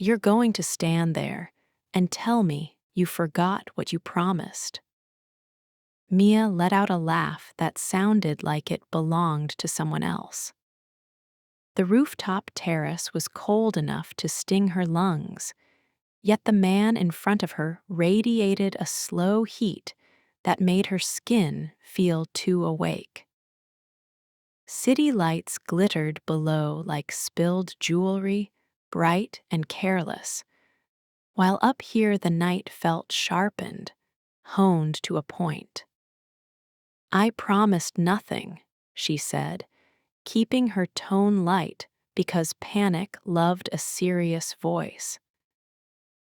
You're going to stand there and tell me you forgot what you promised." Mia let out a laugh that sounded like it belonged to someone else. The rooftop terrace was cold enough to sting her lungs, yet the man in front of her radiated a slow heat that made her skin feel too awake. City lights glittered below like spilled jewelry, bright and careless, while up here the night felt sharpened, honed to a point. "I promised nothing," she said, keeping her tone light because panic loved a serious voice.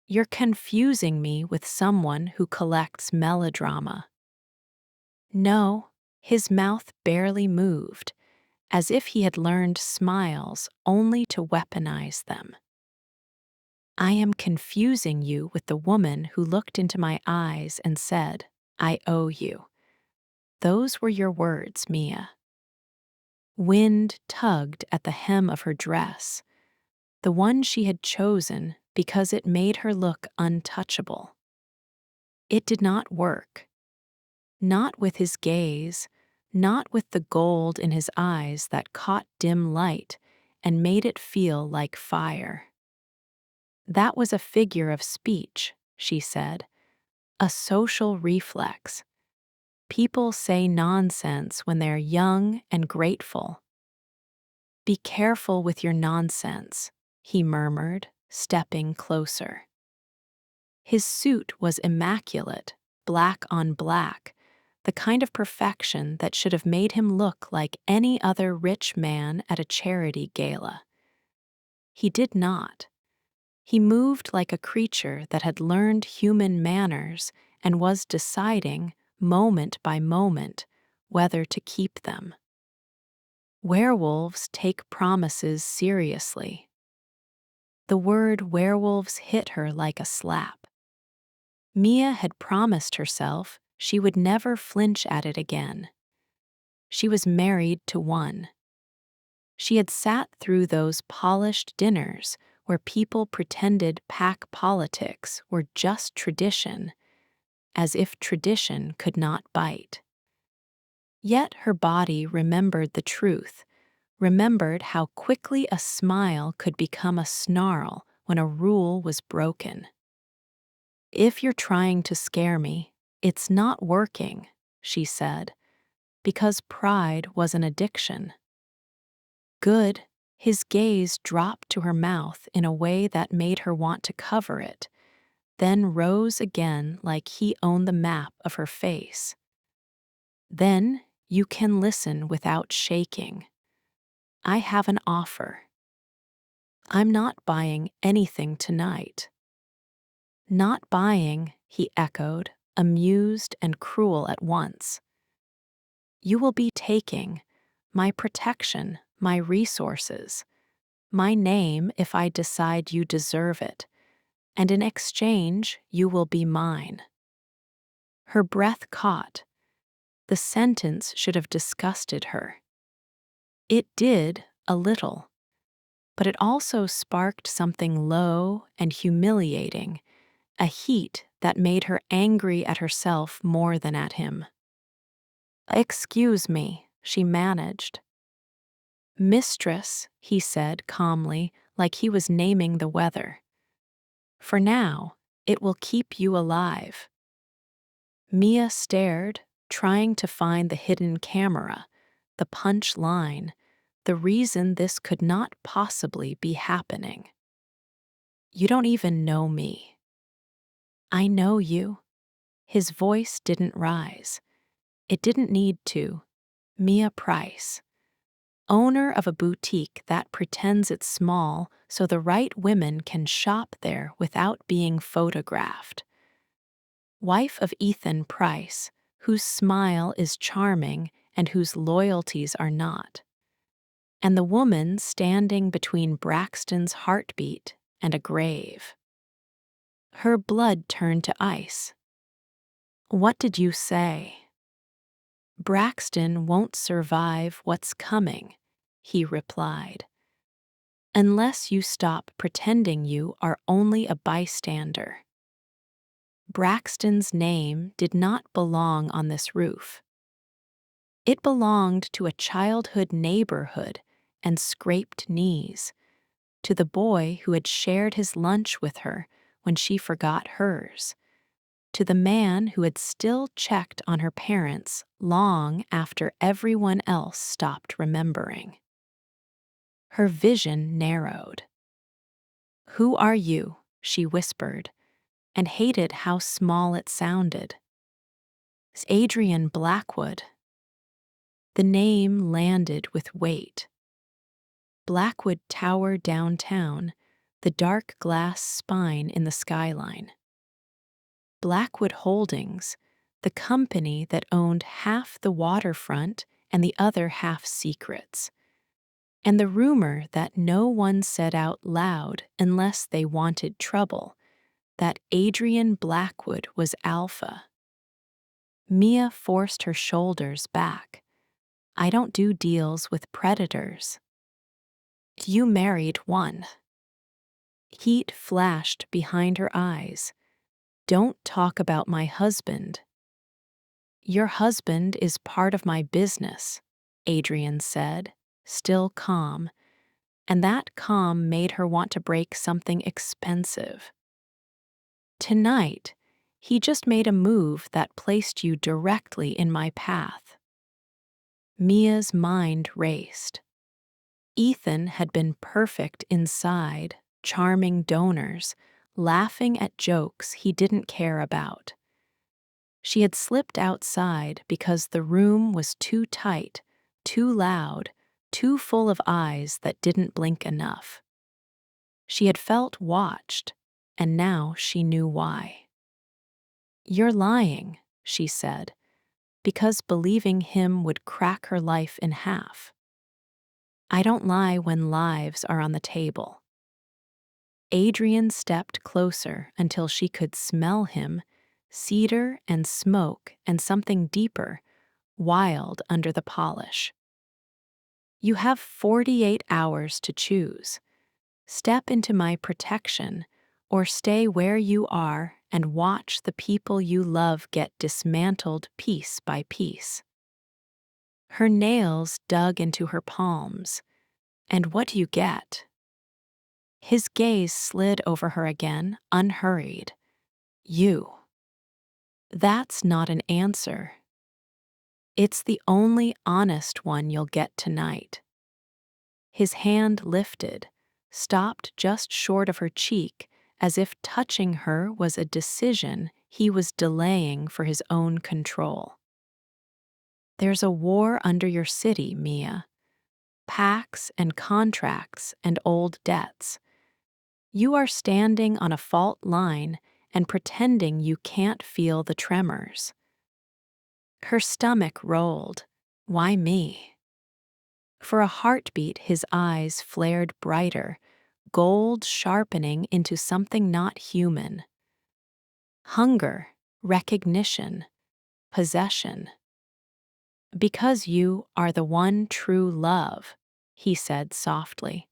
"You're confusing me with someone who collects melodrama." No, his mouth barely moved, as if he had learned smiles only to weaponize them. "I am confusing you with the woman who looked into my eyes and said, 'I owe you.' Those were your words, Mia." Wind tugged at the hem of her dress, the one she had chosen because it made her look untouchable. It did not work. Not with his gaze, not with the gold in his eyes that caught dim light and made it feel like fire. "That was a figure of speech," she said, "a social reflex. People say nonsense when they're young and grateful." "Be careful with your nonsense," he murmured, stepping closer. His suit was immaculate, black on black, the kind of perfection that should have made him look like any other rich man at a charity gala. He did not. He moved like a creature that had learned human manners and was deciding, moment by moment, whether to keep them. Werewolves take promises seriously. The word werewolves hit her like a slap. Mia had promised herself she would never flinch at it again. She was married to one. She had sat through those polished dinners where people pretended pack politics were just tradition, as if tradition could not bite. Yet her body remembered the truth, remembered how quickly a smile could become a snarl when a rule was broken. "If you're trying to scare me, it's not working," she said, because pride was an addiction. "Good." His gaze dropped to her mouth in a way that made her want to cover it, then rose again like he owned the map of her face. "Then you can listen without shaking. I have an offer." "I'm not buying anything tonight." "Not buying," he echoed, amused and cruel at once. "You will be taking my protection, my resources, my name if I decide you deserve it, and in exchange you will be mine." Her breath caught. The sentence should have disgusted her. It did, a little, but it also sparked something low and humiliating, a heat that made her angry at herself more than at him. "Excuse me," she managed. "Mistress," he said calmly, like he was naming the weather. "For now, it will keep you alive." Mia stared, trying to find the hidden camera, the punch line, the reason this could not possibly be happening. "You don't even know me." "I know you." His voice didn't rise. It didn't need to. Mia Price, owner of a boutique that pretends it's small so the right women can shop there without being photographed. Wife of Ethan Price, whose smile is charming and whose loyalties are not. And the woman standing between Braxton's heartbeat and a grave. Her blood turned to ice. "What did you say?" "Braxton won't survive what's coming," he replied. unless you stop pretending you are only a bystander. Braxton's name did not belong on this roof. It belonged to a childhood neighborhood and scraped knees, to the boy who had shared his lunch with her when she forgot hers, to the man who had still checked on her parents long after everyone else stopped remembering. Her vision narrowed. "Who are you?" she whispered, and hated how small it sounded. "It's Adrian Blackwood." The name landed with weight. Blackwood Tower downtown, the dark glass spine in the skyline. Blackwood Holdings, the company that owned half the waterfront and the other half secrets. And the rumor that no one said out loud unless they wanted trouble, that Adrian Blackwood was alpha. Mia forced her shoulders back. "I don't do deals with predators." "You married one." Heat flashed behind her eyes. "Don't talk about my husband." "Your husband is part of my business," Adrian said, still calm, and that calm made her want to break something expensive. "Tonight, he just made a move that placed you directly in my path." Mia's mind raced. Ethan had been perfect inside, charming donors, laughing at jokes he didn't care about. She had slipped outside because the room was too tight, too loud, too full of eyes that didn't blink enough. She had felt watched, and now she knew why. "You're lying," she said, because believing him would crack her life in half. "I don't lie when lives are on the table." Adrian stepped closer until she could smell him, cedar and smoke and something deeper, wild under the polish. "You have 48 hours to choose. Step into my protection, or stay where you are and watch the people you love get dismantled piece by piece." Her nails dug into her palms. "And what do you get?" His gaze slid over her again, unhurried. "You." "That's not an answer." "It's the only honest one you'll get tonight." His hand lifted, stopped just short of her cheek, as if touching her was a decision he was delaying for his own control. "There's a war under your city, Mia. Pacts and contracts and old debts. You are standing on a fault line and pretending you can't feel the tremors." Her stomach rolled. Why me? For a heartbeat, his eyes flared brighter, gold sharpening into something not human. Hunger, recognition, possession. "Because you are the one true love," he said softly.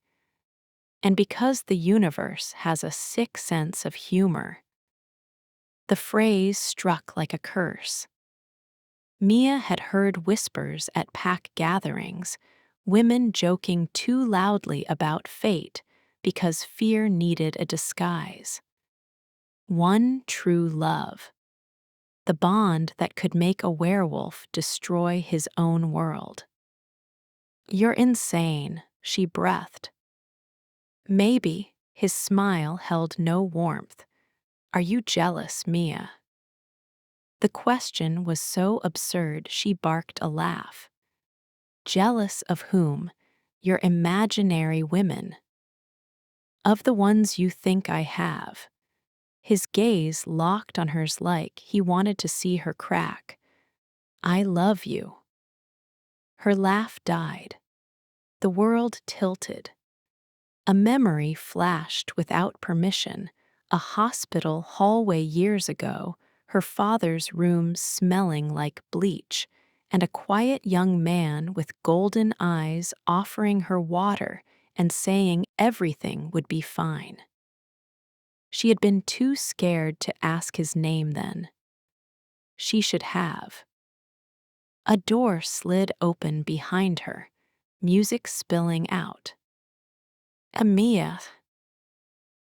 "And because the universe has a sick sense of humor." The phrase struck like a curse. Mia had heard whispers at pack gatherings, women joking too loudly about fate because fear needed a disguise. One true love. The bond that could make a werewolf destroy his own world. "You're insane," she breathed. "Maybe." His smile held no warmth. "Are you jealous, Mia?" The question was so absurd she barked a laugh. "Jealous of whom?" "Your imaginary women." "Of the ones you think I have." His gaze locked on hers like he wanted to see her crack. "I love you." Her laugh died. The world tilted. A memory flashed without permission, a hospital hallway years ago, her father's room smelling like bleach, and a quiet young man with golden eyes offering her water and saying everything would be fine. She had been too scared to ask his name then. She should have. A door slid open behind her, music spilling out. Mia.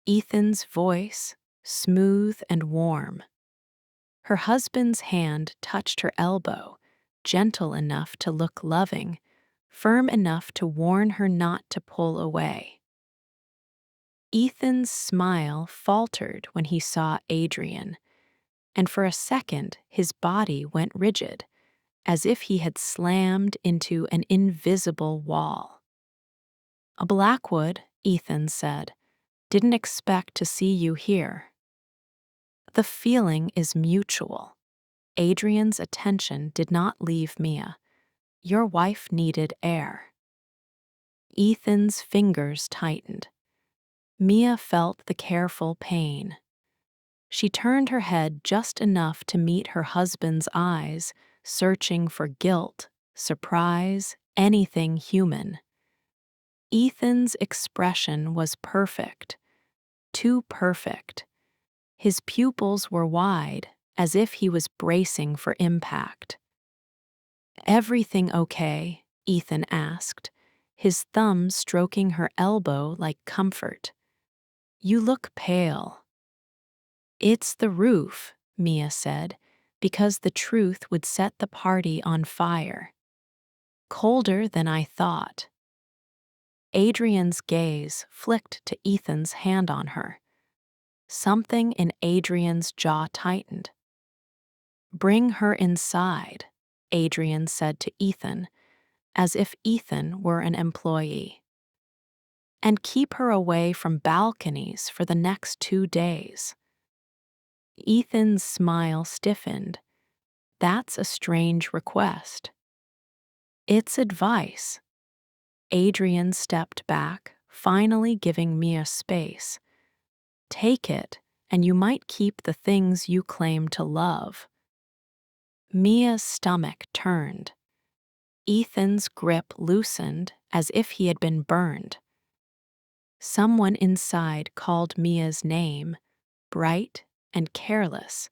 Ethan's voice, smooth and warm. Her husband's hand touched her elbow, gentle enough to look loving, firm enough to warn her not to pull away. Ethan's smile faltered when he saw Adrian, and for a second his body went rigid, as if he had slammed into an invisible wall. "A Blackwood," Ethan said, "didn't expect to see you here." The feeling is mutual. Adrian's attention did not leave Mia. Your wife needed air. Ethan's fingers tightened. Mia felt the careful pain. She turned her head just enough to meet her husband's eyes, searching for guilt, surprise, anything human. Ethan's expression was perfect, too perfect. His pupils were wide, as if he was bracing for impact. "Everything okay?" Ethan asked, his thumb stroking her elbow like comfort. "You look pale." "It's the roof," Mia said, because the truth would set the party on fire. "Colder than I thought." Adrian's gaze flicked to Ethan's hand on her. Something in Adrian's jaw tightened. "Bring her inside," Adrian said to Ethan, as if Ethan were an employee. "And keep her away from balconies for the next 2 days." Ethan's smile stiffened. "That's a strange request." "It's advice." Adrian stepped back, finally giving Mia space. "Take it, and you might keep the things you claim to love." Mia's stomach turned. Ethan's grip loosened as if he had been burned. Someone inside called Mia's name, bright and careless,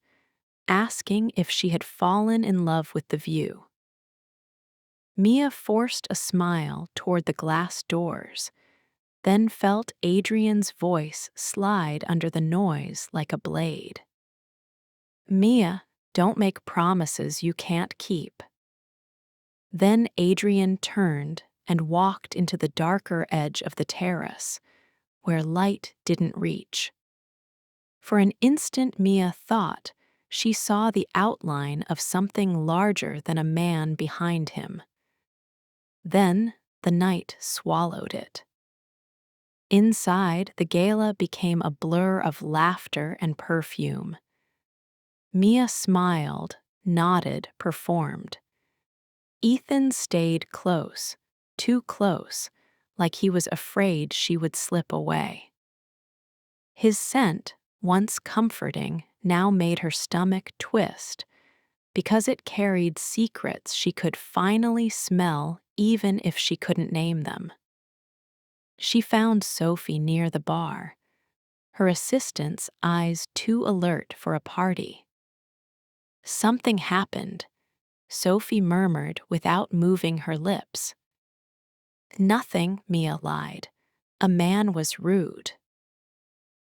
asking if she had fallen in love with the view. Mia forced a smile toward the glass doors, then felt Adrian's voice slide under the noise like a blade. "Mia, don't make promises you can't keep." Then Adrian turned and walked into the darker edge of the terrace, where light didn't reach. For an instant Mia thought she saw the outline of something larger than a man behind him. Then the night swallowed it. Inside, the gala became a blur of laughter and perfume. Mia smiled, nodded, performed. Ethan stayed close, too close, like he was afraid she would slip away. His scent, once comforting, now made her stomach twist, because it carried secrets she could finally smell even if she couldn't name them. She found Sophie near the bar, her assistant's eyes too alert for a party. "Something happened," Sophie murmured without moving her lips. "Nothing," Mia lied. "A man was rude."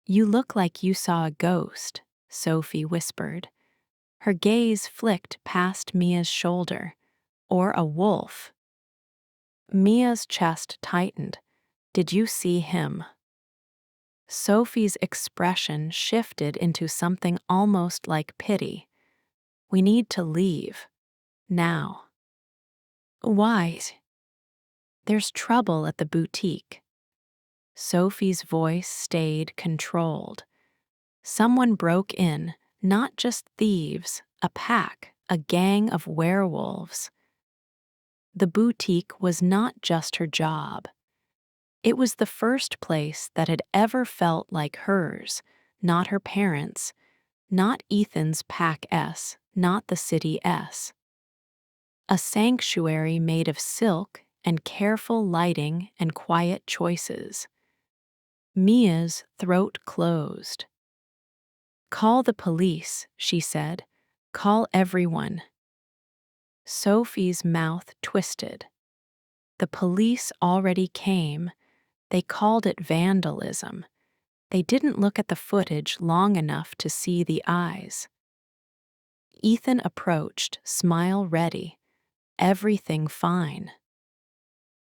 "You look like you saw a ghost," Sophie whispered. Her gaze flicked past Mia's shoulder. "Or a wolf." Mia's chest tightened. "Did you see him?" Sophie's expression shifted into something almost like pity. "We need to leave. Now." "Why?" "There's trouble at the boutique." Sophie's voice stayed controlled. "Someone broke in, not just thieves, a pack, a gang of werewolves." The boutique was not just her job. It was the first place that had ever felt like hers, not her parents', not Ethan's Pack S, not the City S. A sanctuary made of silk and careful lighting and quiet choices. Mia's throat closed. "Call the police," she said. "Call everyone." Sophie's mouth twisted. The police already came. They called it vandalism. They didn't look at the footage long enough to see the eyes. Ethan approached, smile ready. Everything fine.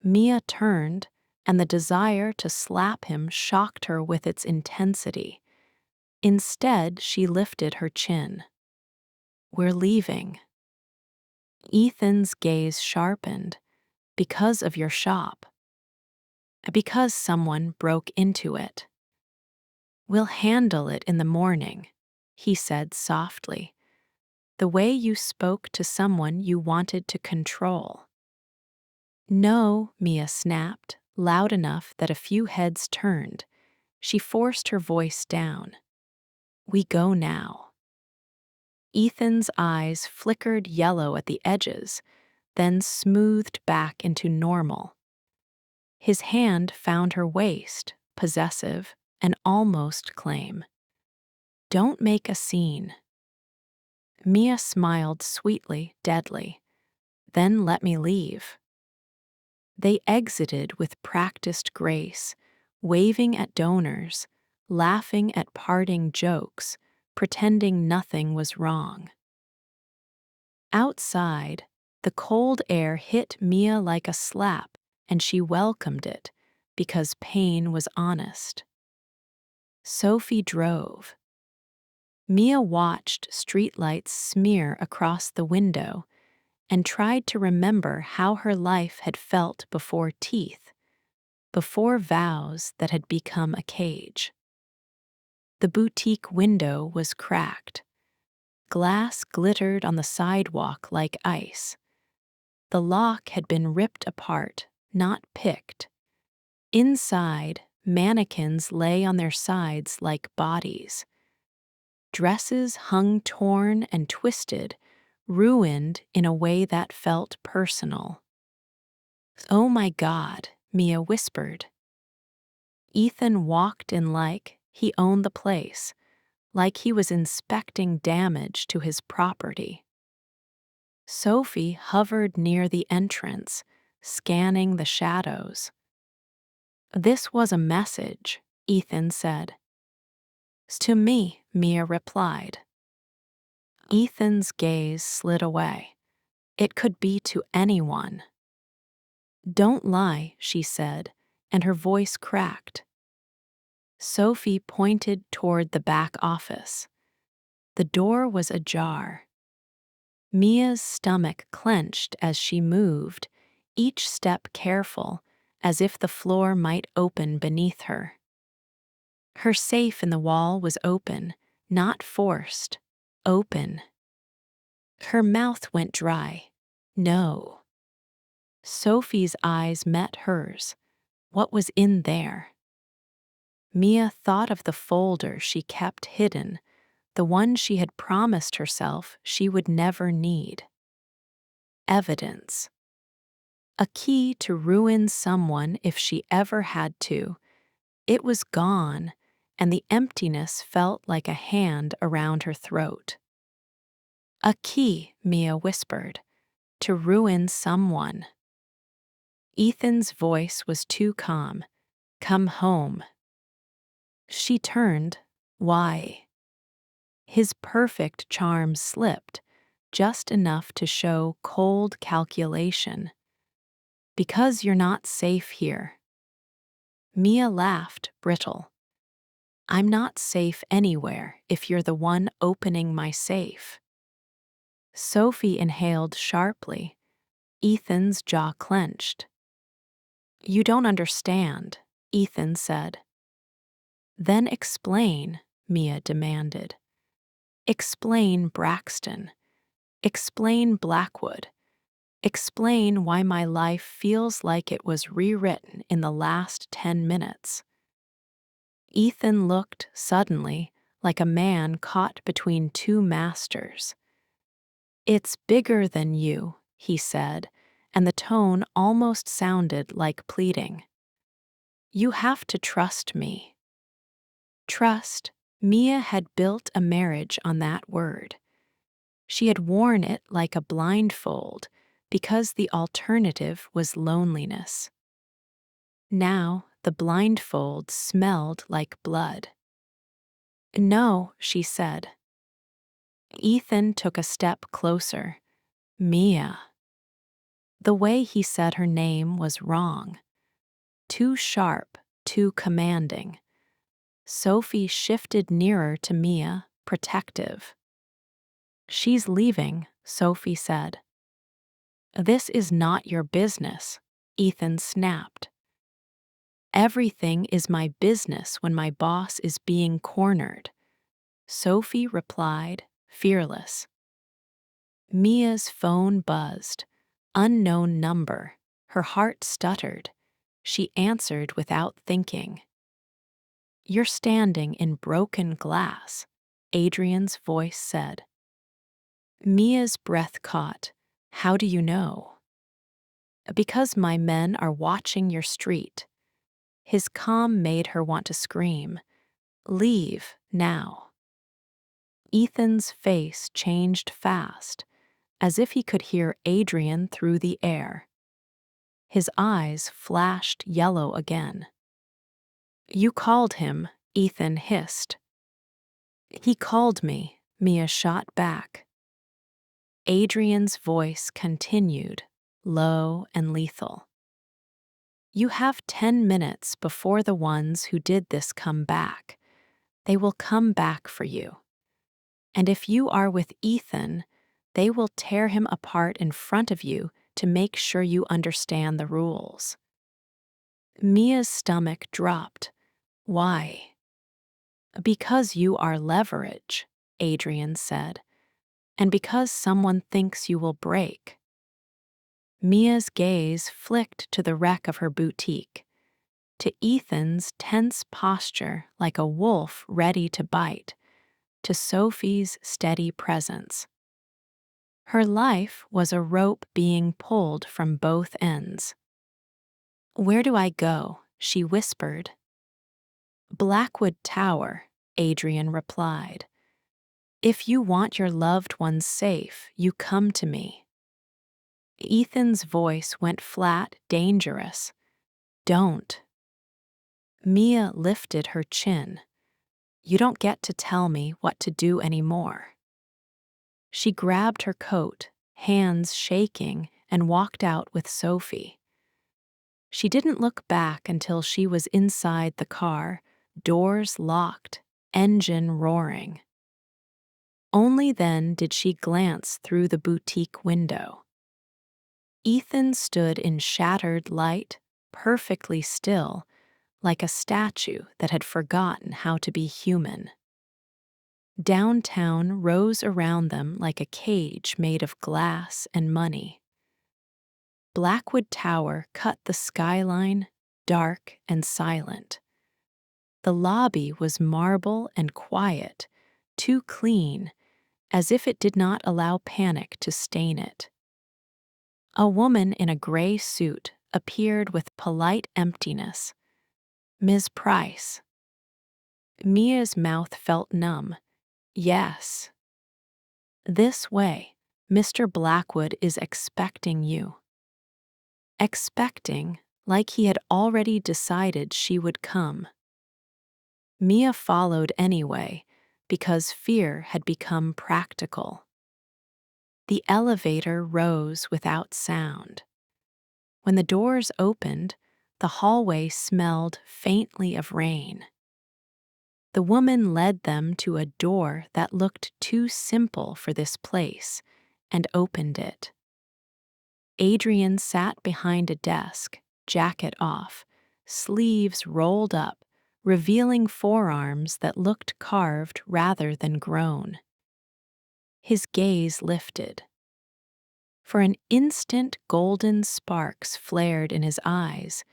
Mia turned, and the desire to slap him shocked her with its intensity. Instead, she lifted her chin. "We're leaving." Ethan's gaze sharpened. "Because of your shop." "Because someone broke into it." "We'll handle it in the morning," he said softly. "The way you spoke to someone you wanted to control." "No," Mia snapped, loud enough that a few heads turned. She forced her voice down. "We go now." Ethan's eyes flickered yellow at the edges, then smoothed back into normal. His hand found her waist, possessive, and almost claim. "Don't make a scene." Mia smiled sweetly, deadly. "Then let me leave." They exited with practiced grace, waving at donors, laughing at parting jokes, pretending nothing was wrong. Outside, the cold air hit Mia like a slap, and she welcomed it because pain was honest. Sophie drove. Mia watched streetlights smear across the window and tried to remember how her life had felt before teeth, before vows that had become a cage. The boutique window was cracked. Glass glittered on the sidewalk like ice. The lock had been ripped apart, not picked. Inside, mannequins lay on their sides like bodies. Dresses hung torn and twisted, ruined in a way that felt personal. "Oh my God," Mia whispered. Ethan walked in like he owned the place, like he was inspecting damage to his property. Sophie hovered near the entrance, scanning the shadows. "This was a message," Ethan said. "To me," Mia replied. Ethan's gaze slid away. "It could be to anyone." "Don't lie," she said, and her voice cracked. Sophie pointed toward the back office. The door was ajar. Mia's stomach clenched as she moved, each step careful, as if the floor might open beneath her. Her safe in the wall was open, not forced, open. Her mouth went dry. "No." Sophie's eyes met hers. What was in there? Mia thought of the folder she kept hidden, the one she had promised herself she would never need. Evidence. A key to ruin someone if she ever had to. It was gone, and the emptiness felt like a hand around her throat. "A key," Mia whispered, "to ruin someone." Ethan's voice was too calm. "Come home." She turned. Why? His perfect charm slipped, just enough to show cold calculation. "Because you're not safe here." Mia laughed, brittle. "I'm not safe anywhere if you're the one opening my safe." Sophie inhaled sharply. Ethan's jaw clenched. "You don't understand," Ethan said. "Then explain," Mia demanded. "Explain Braxton. Explain Blackwood. Explain why my life feels like it was rewritten in the last 10 minutes." Ethan looked, suddenly, like a man caught between two masters. "It's bigger than you," he said, and the tone almost sounded like pleading. "You have to trust me." Trust. Mia had built a marriage on that word. She had worn it like a blindfold because the alternative was loneliness. Now the blindfold smelled like blood. "No," she said. Ethan took a step closer. "Mia." The way he said her name was wrong. Too sharp, too commanding. Sophie shifted nearer to Mia, protective. "She's leaving," Sophie said. "This is not your business," Ethan snapped. "Everything is my business when my boss is being cornered," Sophie replied, fearless. Mia's phone buzzed. Unknown number. Her heart stuttered. She answered without thinking. "You're standing in broken glass," Adrian's voice said. Mia's breath caught. "How do you know?" "Because my men are watching your street." His calm made her want to scream. "Leave, now." Ethan's face changed fast, as if he could hear Adrian through the air. His eyes flashed yellow again. "You called him," Ethan hissed. "He called me," Mia shot back. Adrian's voice continued, low and lethal. "You have 10 minutes before the ones who did this come back. They will come back for you. And if you are with Ethan, they will tear him apart in front of you to make sure you understand the rules." Mia's stomach dropped. "Why?" "Because you are leverage," Adrian said, "and because someone thinks you will break." Mia's gaze flicked to the wreck of her boutique, to Ethan's tense posture like a wolf ready to bite, to Sophie's steady presence. Her life was a rope being pulled from both ends. "Where do I go?" she whispered. "Blackwood Tower," Adrian replied. "If you want your loved ones safe, you come to me." Ethan's voice went flat, dangerous. "Don't." Mia lifted her chin. "You don't get to tell me what to do anymore." She grabbed her coat, hands shaking, and walked out with Sophie. She didn't look back until she was inside the car, doors locked, engine roaring. Only then did she glance through the boutique window. Ethan stood in shattered light, perfectly still, like a statue that had forgotten how to be human. Downtown rose around them like a cage made of glass and money. Blackwood Tower cut the skyline, dark and silent. The lobby was marble and quiet, too clean, as if it did not allow panic to stain it. A woman in a gray suit appeared with polite emptiness. "Ms. Price." Mia's mouth felt numb. "Yes." "This way. Mr. Blackwood is expecting you." Expecting, like he had already decided she would come. Mia followed anyway, because fear had become practical. The elevator rose without sound. When the doors opened, the hallway smelled faintly of rain. The woman led them to a door that looked too simple for this place, and opened it. Adrian sat behind a desk, jacket off, sleeves rolled up, revealing forearms that looked carved rather than grown. His gaze lifted. For an instant, golden sparks flared in his eyes,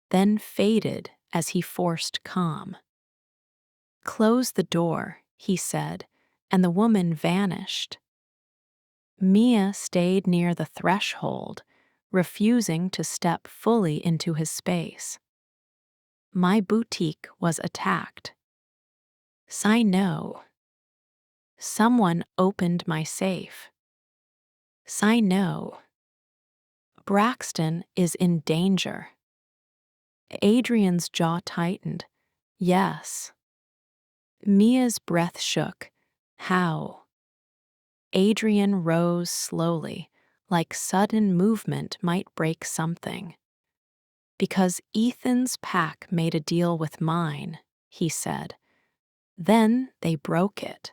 then faded as he forced calm. "Close the door," he said, and the woman vanished. Mia stayed near the threshold, refusing to step fully into his space. My boutique was attacked. I know. Someone opened my safe. I know. Braxton is in danger. Adrian's jaw tightened. Yes. Mia's breath shook. How? Adrian rose slowly, like sudden movement might break something. Because Ethan's pack made a deal with mine, he said. Then they broke it.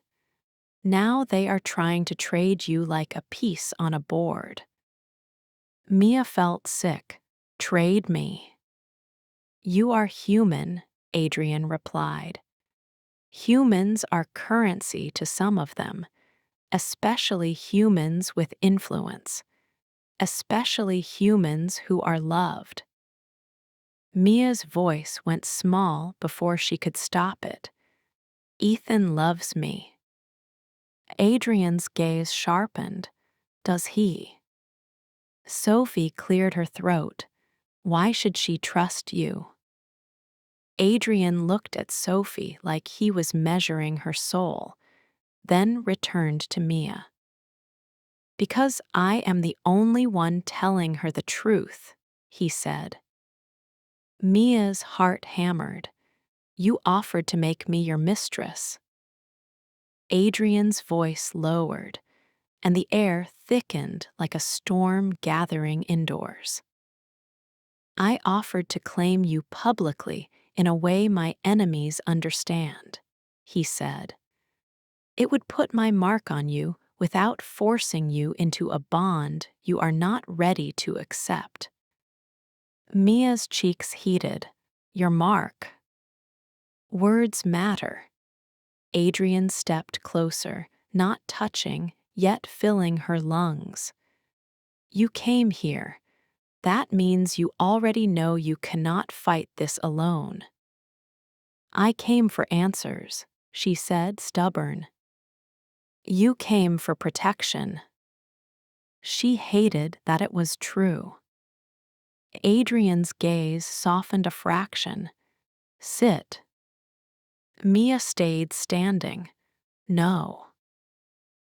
Now they are trying to trade you like a piece on a board. Mia felt sick. Trade me. You are human, Adrian replied. Humans are currency to some of them, especially humans with influence, especially humans who are loved. Mia's voice went small before she could stop it. Ethan loves me. Adrian's gaze sharpened. Does he? Sophie cleared her throat. Why should she trust you? Adrian looked at Sophie like he was measuring her soul, then returned to Mia. Because I am the only one telling her the truth, he said. Mia's heart hammered. You offered to make me your mistress. Adrian's voice lowered, and the air thickened like a storm gathering indoors. I offered to claim you publicly in a way my enemies understand, he said. It would put my mark on you without forcing you into a bond you are not ready to accept. Mia's cheeks heated. Your mark. Words matter. Adrian stepped closer, not touching, yet filling her lungs. You came here. That means you already know you cannot fight this alone. I came for answers, she said, stubborn. You came for protection. She hated that it was true. Adrian's gaze softened a fraction. Sit. Mia stayed standing. No.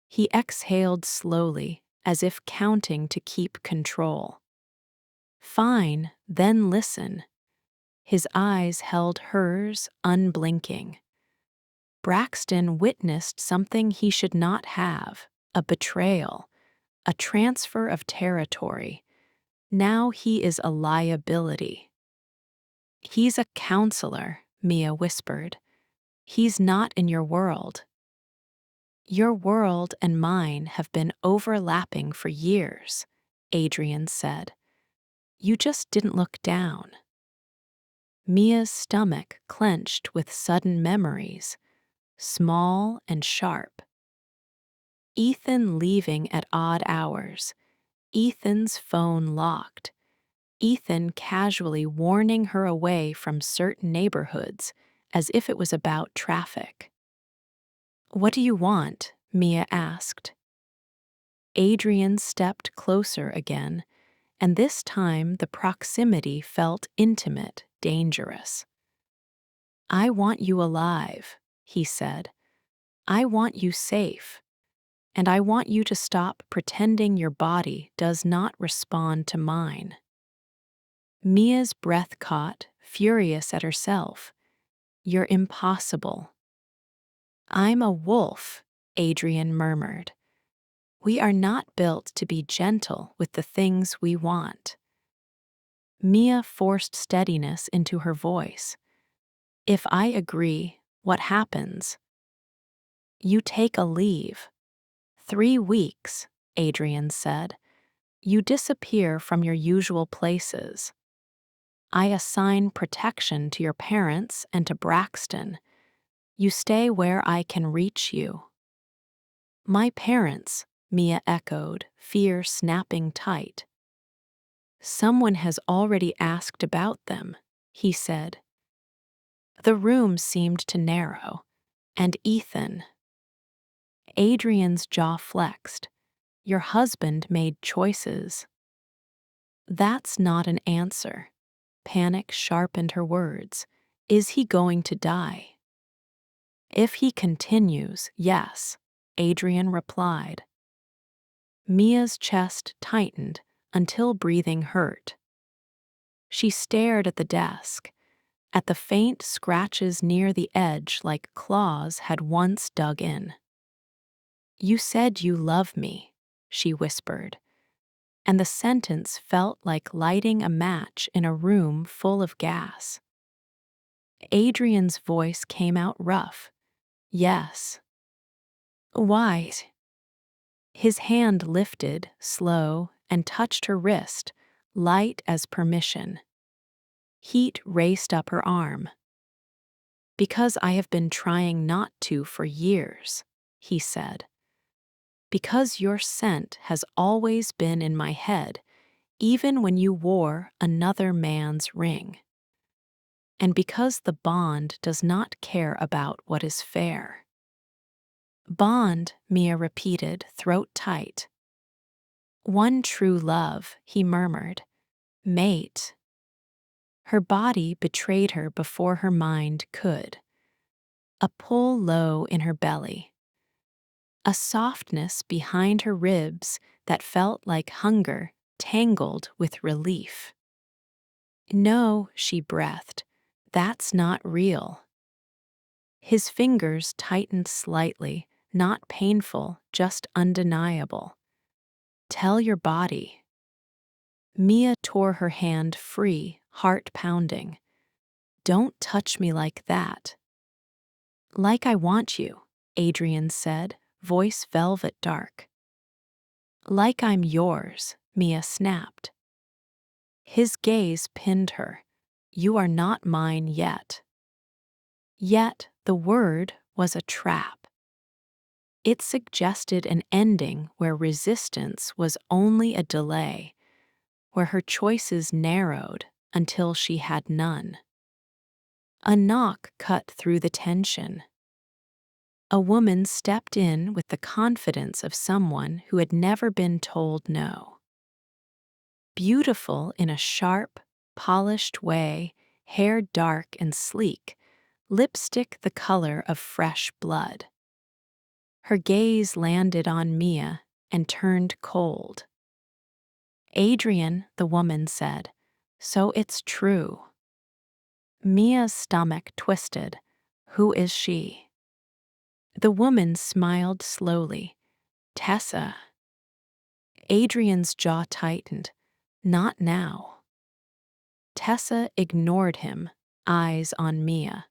He exhaled slowly, as if counting to keep control. Fine, then listen. His eyes held hers, unblinking. Braxton witnessed something he should not have, a betrayal, a transfer of territory. Now he is a liability. He's a counselor, Mia whispered. He's not in your world. Your world and mine have been overlapping for years, Adrian said. You just didn't look down. Mia's stomach clenched with sudden memories, small and sharp. Ethan leaving at odd hours. Ethan's phone locked. Ethan casually warning her away from certain neighborhoods as if it was about traffic. What do you want? Mia asked. Adrian stepped closer again, and this time the proximity felt intimate, dangerous. I want you alive, he said. I want you safe. And I want you to stop pretending your body does not respond to mine. Mia's breath caught, furious at herself. You're impossible. I'm a wolf, Adrian murmured. We are not built to be gentle with the things we want. Mia forced steadiness into her voice. If I agree, what happens? You take a leave. 3 weeks, Adrian said. You disappear from your usual places. I assign protection to your parents and to Braxton. You stay where I can reach you. My parents, Mia echoed, fear snapping tight. Someone has already asked about them, he said. The room seemed to narrow. And Ethan. Adrian's jaw flexed. Your husband made choices. That's not an answer. Panic sharpened her words. Is he going to die? If he continues, yes, Adrian replied. Mia's chest tightened until breathing hurt. She stared at the desk, at the faint scratches near the edge like claws had once dug in. You said you love me, she whispered, and the sentence felt like lighting a match in a room full of gas. Adrian's voice came out rough. Yes. Why? His hand lifted, slow, and touched her wrist, light as permission. Heat raced up her arm. Because I have been trying not to for years, he said. Because your scent has always been in my head, even when you wore another man's ring. And because the bond does not care about what is fair. Bond, Mia repeated, throat tight. One true love, he murmured. Mate. Her body betrayed her before her mind could. A pull low in her belly. A softness behind her ribs that felt like hunger tangled with relief. No, she breathed, that's not real. His fingers tightened slightly, not painful, just undeniable. Tell your body. Mia tore her hand free, heart pounding. Don't touch me like that. Like I want you, Adrian said, voice velvet dark. Like I'm yours, Mia snapped. His gaze pinned her. You are not mine yet. Yet the word was a trap. It suggested an ending where resistance was only a delay, where her choices narrowed until she had none. A knock cut through the tension. A woman stepped in with the confidence of someone who had never been told no. Beautiful in a sharp, polished way, hair dark and sleek, lipstick the color of fresh blood. Her gaze landed on Mia and turned cold. Adrian, the woman said, so it's true. Mia's stomach twisted. Who is she? The woman smiled slowly. Tessa. Adrian's jaw tightened. Not now. Tessa ignored him, eyes on Mia.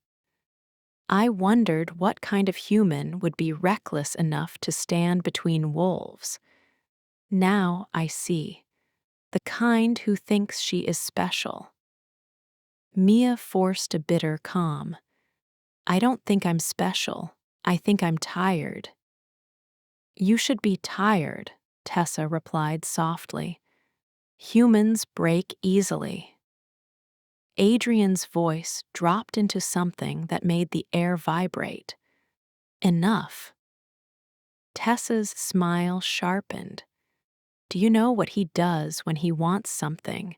I wondered what kind of human would be reckless enough to stand between wolves. Now I see. The kind who thinks she is special. Mia forced a bitter calm. I don't think I'm special. I think I'm tired. You should be tired, Tessa replied softly. Humans break easily. Adrian's voice dropped into something that made the air vibrate. Enough. Tessa's smile sharpened. Do you know what he does when he wants something?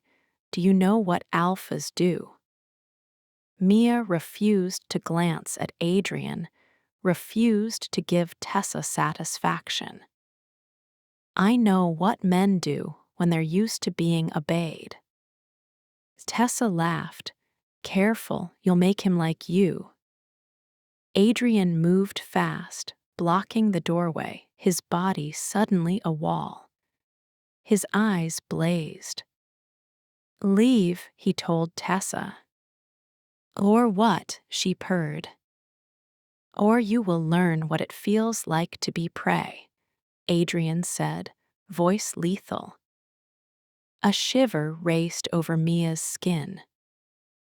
Do you know what alphas do? Mia refused to glance at Adrian, refused to give Tessa satisfaction. I know what men do when they're used to being obeyed. Tessa laughed. Careful, you'll make him like you. Adrian moved fast, blocking the doorway, his body suddenly a wall. His eyes blazed. Leave, he told Tessa. Or what, she purred. Or you will learn what it feels like to be prey, Adrian said, voice lethal. A shiver raced over Mia's skin.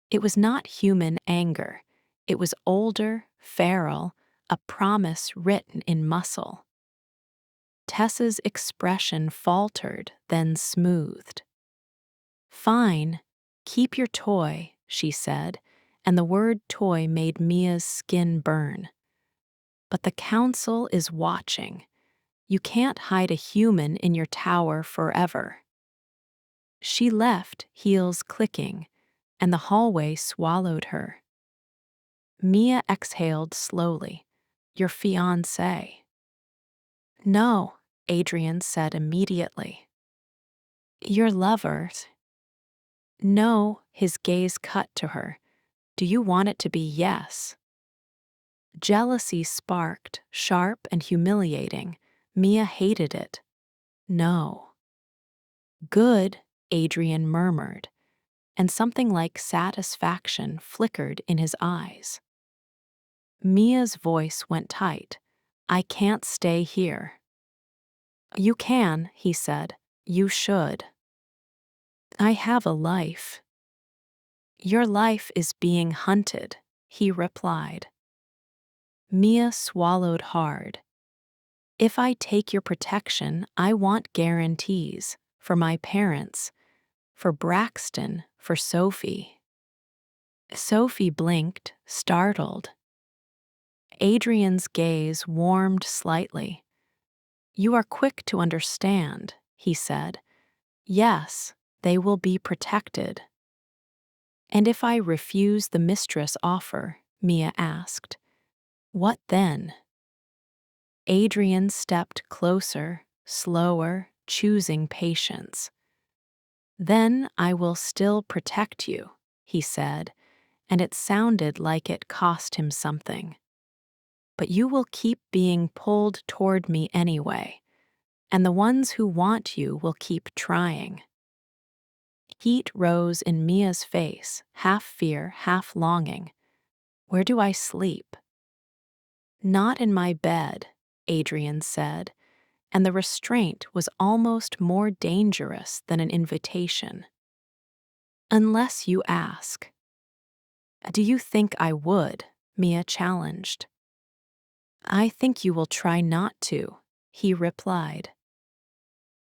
It was not human anger. It was older, feral, a promise written in muscle. Tessa's expression faltered, then smoothed. Fine, keep your toy, she said, and the word toy made Mia's skin burn. But the council is watching. You can't hide a human in your tower forever. She left, heels clicking, and the hallway swallowed her. Mia exhaled slowly. Your fiancé. No, Adrian said immediately. Your lovers. No, his gaze cut to her. Do you want it to be yes? Jealousy sparked, sharp and humiliating. Mia hated it. No. Good, Adrian murmured, and something like satisfaction flickered in his eyes. Mia's voice went tight. I can't stay here. You can, he said. You should. I have a life. Your life is being hunted, he replied. Mia swallowed hard. If I take your protection, I want guarantees for my parents, for Braxton, for Sophie. Sophie blinked, startled. Adrian's gaze warmed slightly. You are quick to understand, he said. Yes, they will be protected. And if I refuse the mistress offer, Mia asked, what then? Adrian stepped closer, slower, choosing patience. Then I will still protect you, he said, and it sounded like it cost him something. But you will keep being pulled toward me anyway, and the ones who want you will keep trying. Heat rose in Mia's face, half fear, half longing. Where do I sleep? Not in my bed, Adrian said, and the restraint was almost more dangerous than an invitation. Unless you ask. Do you think I would? Mia challenged. I think you will try not to, he replied.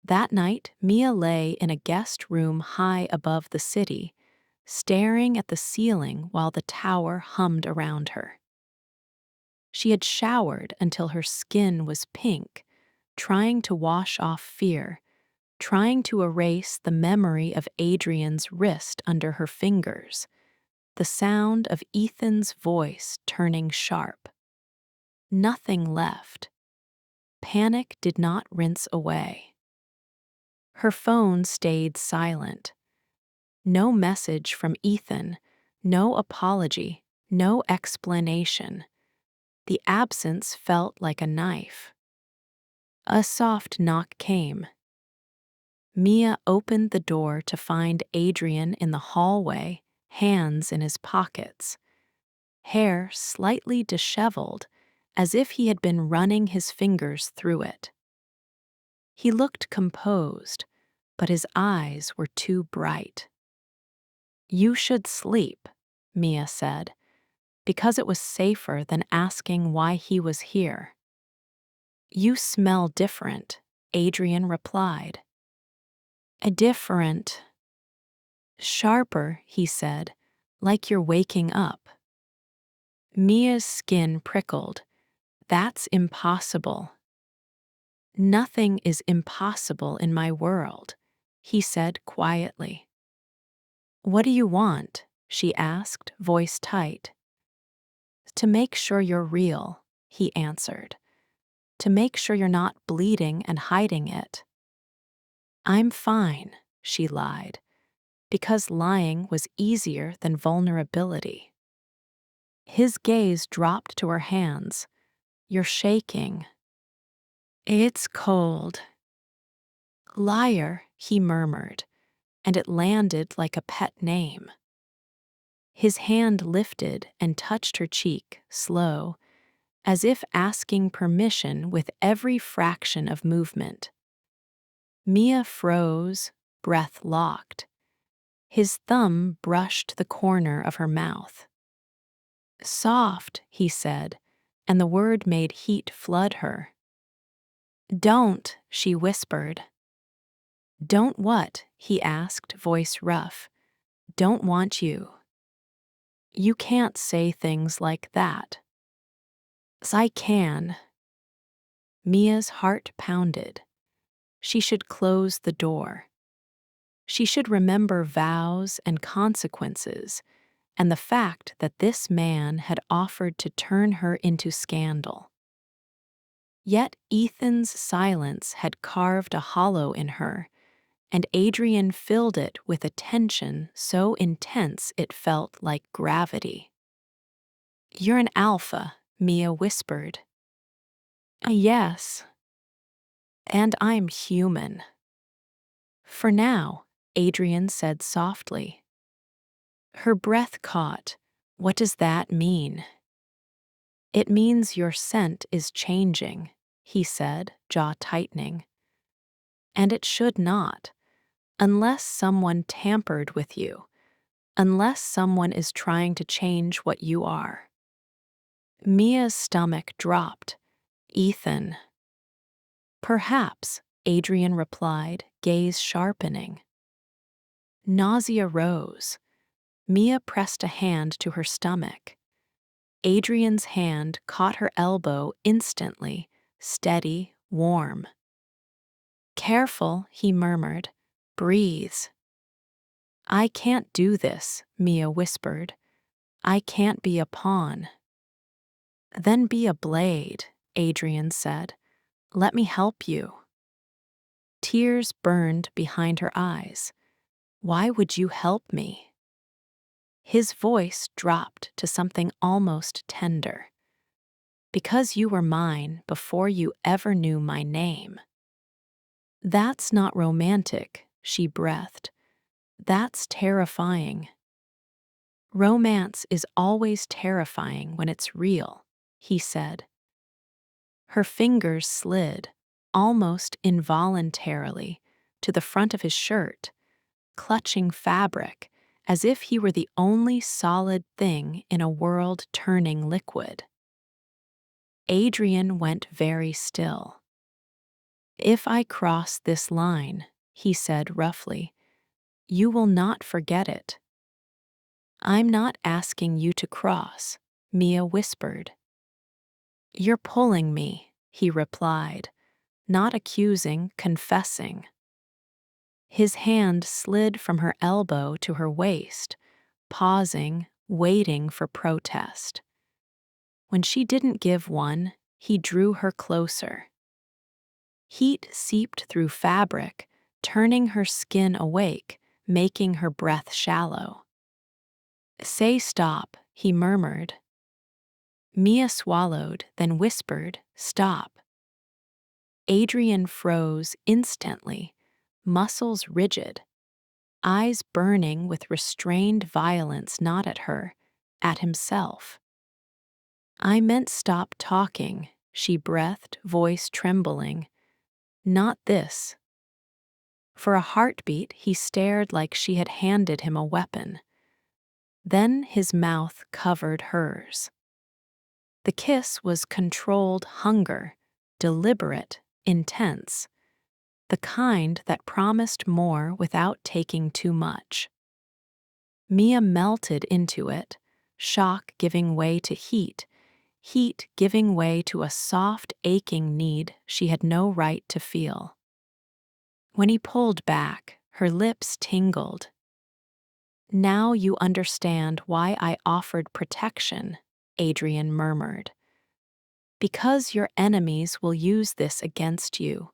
That night, Mia lay in a guest room high above the city, staring at the ceiling while the tower hummed around her. She had showered until her skin was pink, trying to wash off fear, trying to erase the memory of Adrian's wrist under her fingers, the sound of Ethan's voice turning sharp. Nothing left. Panic did not rinse away. Her phone stayed silent. No message from Ethan, no apology, no explanation. The absence felt like a knife. A soft knock came. Mia opened the door to find Adrian in the hallway, hands in his pockets, hair slightly disheveled, as if he had been running his fingers through it. He looked composed, but his eyes were too bright. You should sleep, Mia said, because it was safer than asking why he was here. You smell different, Adrian replied. Different. Sharper, he said, like you're waking up. Mia's skin prickled. That's impossible. Nothing is impossible in my world, he said quietly. What do you want? She asked, voice tight. To make sure you're real, he answered. To make sure you're not bleeding and hiding it. I'm fine, she lied, because lying was easier than vulnerability. His gaze dropped to her hands. You're shaking. It's cold. Liar, he murmured, and it landed like a pet name. His hand lifted and touched her cheek, slow, as if asking permission with every fraction of movement. Mia froze, breath locked. His thumb brushed the corner of her mouth. Soft, he said, and the word made heat flood her. Don't, she whispered. Don't what? He asked, voice rough. Don't want you. You can't say things like that. I can. Mia's heart pounded. She should close the door. She should remember vows and consequences, and the fact that this man had offered to turn her into scandal. Yet Ethan's silence had carved a hollow in her, and Adrian filled it with a tension so intense it felt like gravity. "You're an alpha," Mia whispered. Yes, and I'm human." "For now," Adrian said softly. Her breath caught. "What does that mean?" "It means your scent is changing," he said, jaw tightening. "And it should not, unless someone tampered with you, unless someone is trying to change what you are." Mia's stomach dropped. "Ethan." "Perhaps," Adrian replied, gaze sharpening. Nausea rose. Mia pressed a hand to her stomach. Adrian's hand caught her elbow instantly, steady, warm. "Careful," he murmured. "Breathe." "I can't do this," Mia whispered. "I can't be a pawn." "Then be a blade," Adrian said. "Let me help you." Tears burned behind her eyes. "Why would you help me?" His voice dropped to something almost tender. "Because you were mine before you ever knew my name." "That's not romantic," she breathed. "That's terrifying." "Romance is always terrifying when it's real," he said. Her fingers slid, almost involuntarily, to the front of his shirt, clutching fabric as if he were the only solid thing in a world turning liquid. Adrian went very still. "If I cross this line," he said roughly, "you will not forget it." "I'm not asking you to cross," Mia whispered. "You're pulling me," he replied, not accusing, confessing. His hand slid from her elbow to her waist, pausing, waiting for protest. When she didn't give one, he drew her closer. Heat seeped through fabric, turning her skin awake, making her breath shallow. "Say stop," he murmured. Mia swallowed, then whispered, "Stop." Adrian froze instantly, muscles rigid, eyes burning with restrained violence not at her, at himself. "I meant stop talking," she breathed, voice trembling. "Not this." For a heartbeat, he stared like she had handed him a weapon. Then his mouth covered hers. The kiss was controlled hunger, deliberate, intense, the kind that promised more without taking too much. Mia melted into it, shock giving way to heat, heat giving way to a soft, aching need she had no right to feel. When he pulled back, her lips tingled. "Now you understand why I offered protection," Adrian murmured. "Because your enemies will use this against you.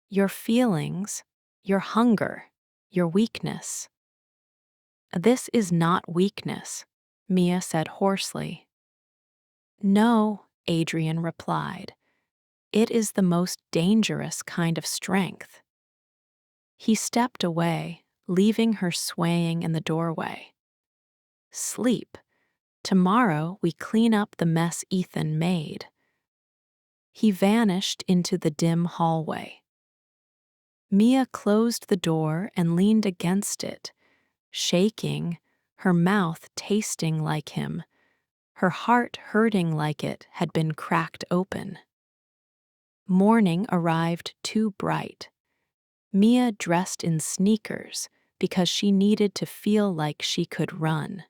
Your feelings, your hunger, your weakness." "This is not weakness," Mia said hoarsely. "No," Adrian replied. "It is the most dangerous kind of strength." He stepped away, leaving her swaying in the doorway. "Sleep. Tomorrow we clean up the mess Ethan made." He vanished into the dim hallway. Mia closed the door and leaned against it, shaking, her mouth tasting like him, her heart hurting like it had been cracked open. Morning arrived too bright. Mia dressed in sneakers because she needed to feel like she could run.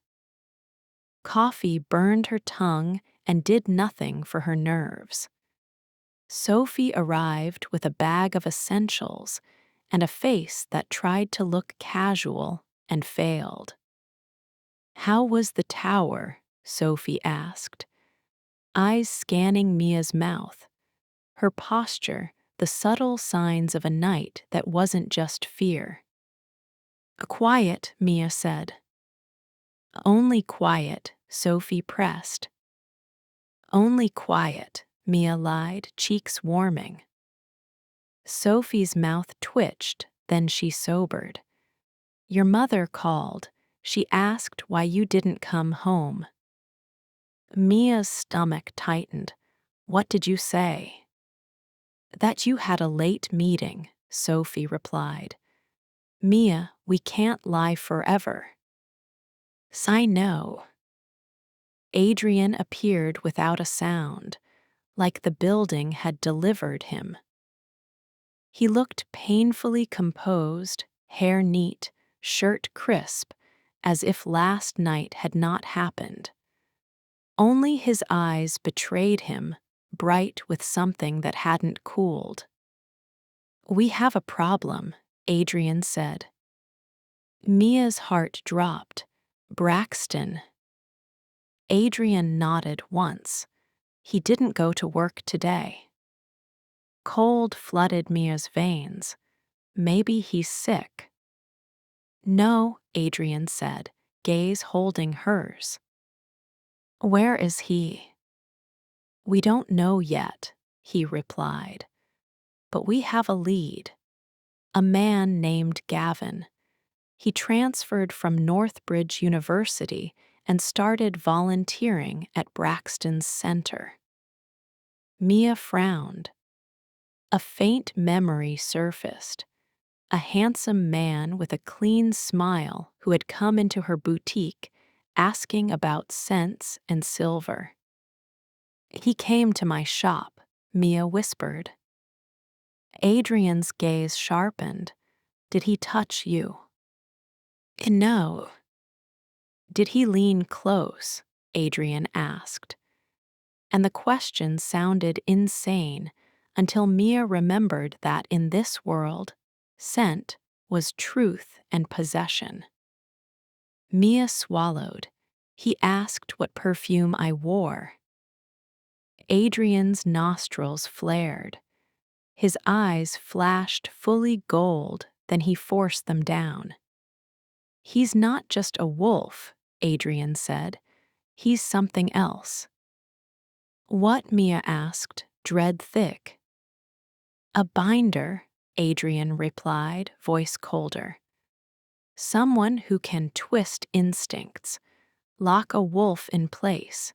Coffee burned her tongue and did nothing for her nerves. Sophie arrived with a bag of essentials, and a face that tried to look casual and failed. "How was the tower?" Sophie asked, eyes scanning Mia's mouth, her posture the subtle signs of a night that wasn't just fear. "Quiet," Mia said. "Only quiet," Sophie pressed. "Only quiet," Mia lied, cheeks warming. Sophie's mouth twitched, then she sobered. "Your mother called. She asked why you didn't come home." Mia's stomach tightened. "What did you say?" "That you had a late meeting," Sophie replied. "Mia, we can't lie forever." "I know." Adrian appeared without a sound, like the building had delivered him. He looked painfully composed, hair neat, shirt crisp, as if last night had not happened. Only his eyes betrayed him, bright with something that hadn't cooled. "We have a problem," Adrian said. Mia's heart dropped. "Braxton." Adrian nodded once. He didn't go to work today. Cold flooded Mia's veins. Maybe he's sick. "No," Adrian said, gaze holding hers. "Where is he?" "We don't know yet," he replied. "But we have a lead. A man named Gavin. He transferred from Northbridge University and started volunteering at Braxton's center." Mia frowned. A faint memory surfaced. A handsome man with a clean smile who had come into her boutique asking about scents and silver. "He came to my shop," Mia whispered. Adrian's gaze sharpened. "Did he touch you?" "No." "Did he lean close?" Adrian asked. And the question sounded insane until Mia remembered that in this world, scent was truth and possession. Mia swallowed. "He asked what perfume I wore." Adrian's nostrils flared. His eyes flashed fully gold, then he forced them down. "He's not just a wolf," Adrian said. "He's something else." "What?" Mia asked, dread thick. "A binder," Adrian replied, voice colder. "Someone who can twist instincts, lock a wolf in place,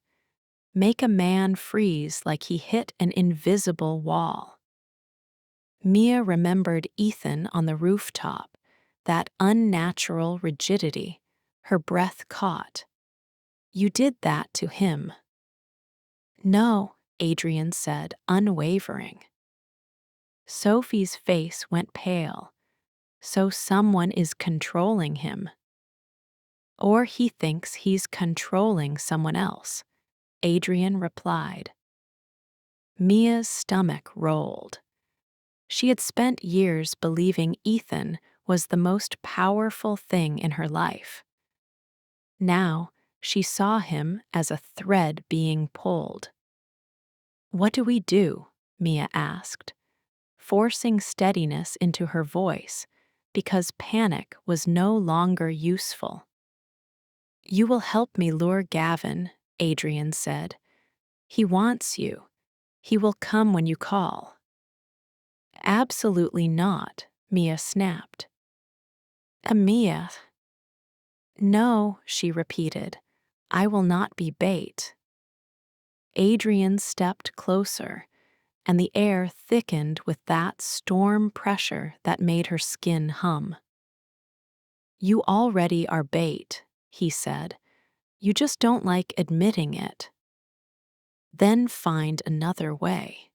make a man freeze like he hit an invisible wall." Mia remembered Ethan on the rooftop, that unnatural rigidity, her breath caught. "You did that to him." "No," Adrian said, unwavering. Sophie's face went pale. "So someone is controlling him." "Or he thinks he's controlling someone else," Adrian replied. Mia's stomach rolled. She had spent years believing Ethan was the most powerful thing in her life. Now, she saw him as a thread being pulled. "What do we do?" Mia asked, forcing steadiness into her voice because panic was no longer useful. "You will help me lure Gavin," Adrian said. "He wants you. He will come when you call." "Absolutely not," Mia snapped. "Mia." "No," she repeated. "I will not be bait." Adrian stepped closer, and the air thickened with that storm pressure that made her skin hum. "You already are bait," he said. "You just don't like admitting it." "Then find another way."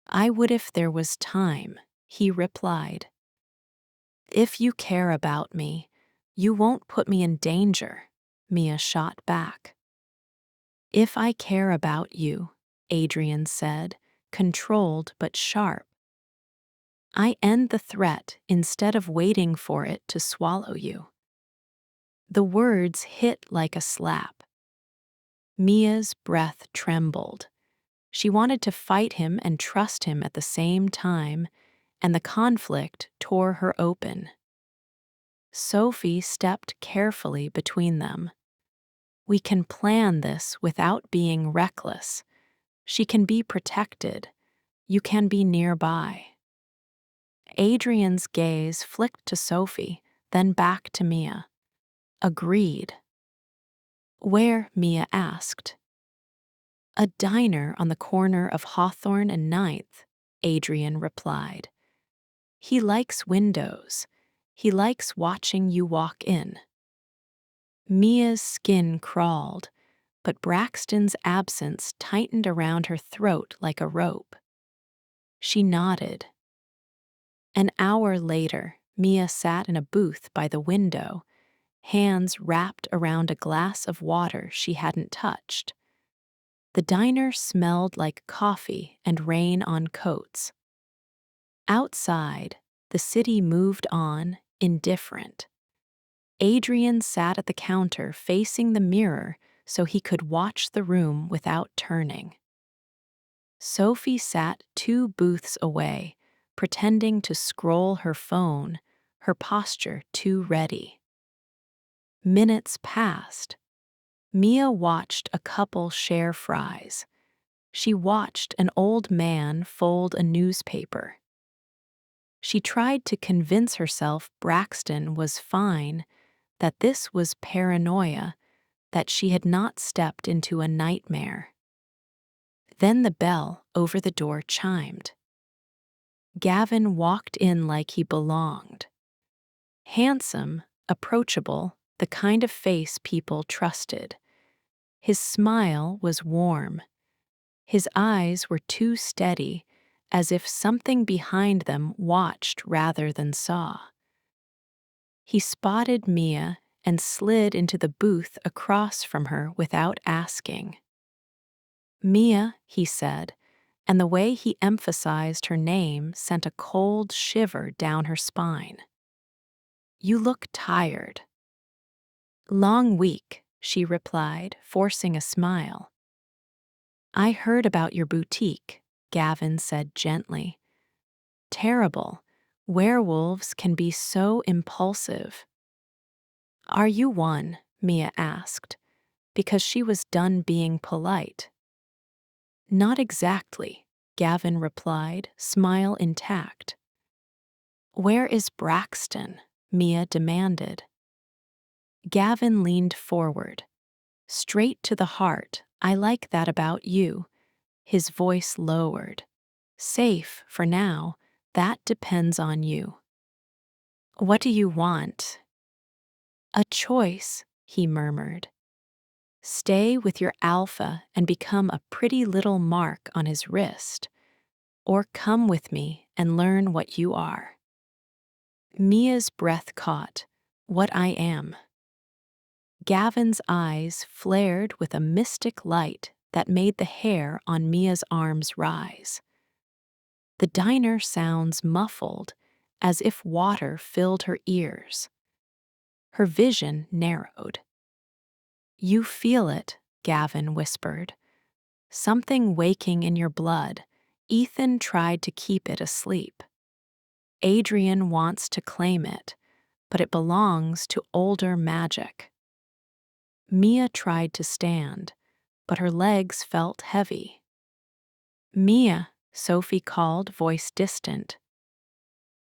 "I would if there was time," he replied. "If you care about me, you won't put me in danger," Mia shot back. "If I care about you," Adrian said, controlled but sharp. I end the threat instead of waiting for it to swallow you. The words hit like a slap. Mia's breath trembled. She wanted to fight him and trust him at the same time, and the conflict tore her open. Sophie stepped carefully between them. We can plan this without being reckless. She can be protected. You can be nearby. Adrian's gaze flicked to Sophie, then back to Mia. Agreed. Where? Mia asked. A diner on the corner of Hawthorne and Ninth, Adrian replied. He likes windows. He likes watching you walk in. Mia's skin crawled, but Braxton's absence tightened around her throat like a rope. She nodded. An hour later, Mia sat in a booth by the window, hands wrapped around a glass of water she hadn't touched. The diner smelled like coffee and rain on coats. Outside, the city moved on, indifferent. Adrian sat at the counter facing the mirror so he could watch the room without turning. Sophie sat 2 booths away, pretending to scroll her phone, her posture too ready. Minutes passed. Mia watched a couple share fries. She watched an old man fold a newspaper. She tried to convince herself Braxton was fine, that this was paranoia, that she had not stepped into a nightmare. Then the bell over the door chimed. Gavin walked in like he belonged. Handsome, approachable, the kind of face people trusted. His smile was warm. His eyes were too steady, as if something behind them watched rather than saw. He spotted Mia and slid into the booth across from her without asking. Mia, he said, and the way he emphasized her name sent a cold shiver down her spine. You look tired. Long week, she replied, forcing a smile. I heard about your boutique, Gavin said gently. Terrible. Werewolves can be so impulsive. Are you one? Mia asked, because she was done being polite. Not exactly, Gavin replied, smile intact. Where is Braxton? Mia demanded. Gavin leaned forward. Straight to the heart, I like that about you. His voice lowered. Safe for now, that depends on you. What do you want? A choice, he murmured. Stay with your alpha and become a pretty little mark on his wrist, or come with me and learn what you are. Mia's breath caught, what I am. Gavin's eyes flared with a mystic light that made the hair on Mia's arms rise. The diner sounds muffled, as if water filled her ears. Her vision narrowed. You feel it, Gavin whispered. Something waking in your blood. Ethan tried to keep it asleep. Adrian wants to claim it, but it belongs to older magic. Mia tried to stand, but her legs felt heavy. Mia, Sophie called, voice distant.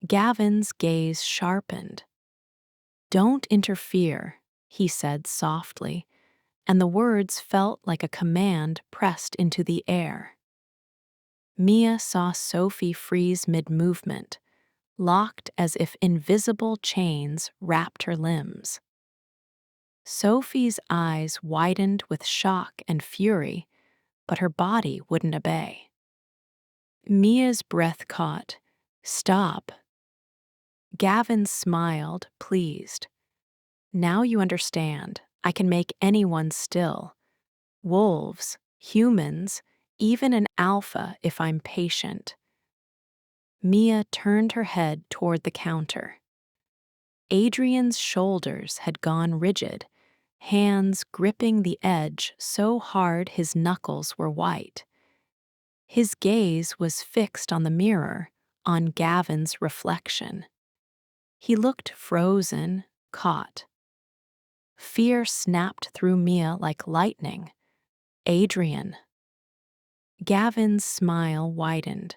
Gavin's gaze sharpened. Don't interfere, he said softly, and the words felt like a command pressed into the air. Mia saw Sophie freeze mid-movement, locked as if invisible chains wrapped her limbs. Sophie's eyes widened with shock and fury, but her body wouldn't obey. Mia's breath caught. Stop. Gavin smiled, pleased. Now you understand. I can make anyone still. Wolves, humans, even an alpha if I'm patient. Mia turned her head toward the counter. Adrian's shoulders had gone rigid, hands gripping the edge so hard his knuckles were white. His gaze was fixed on the mirror, on Gavin's reflection. He looked frozen, caught. Fear snapped through Mia like lightning. Adrian. Gavin's smile widened.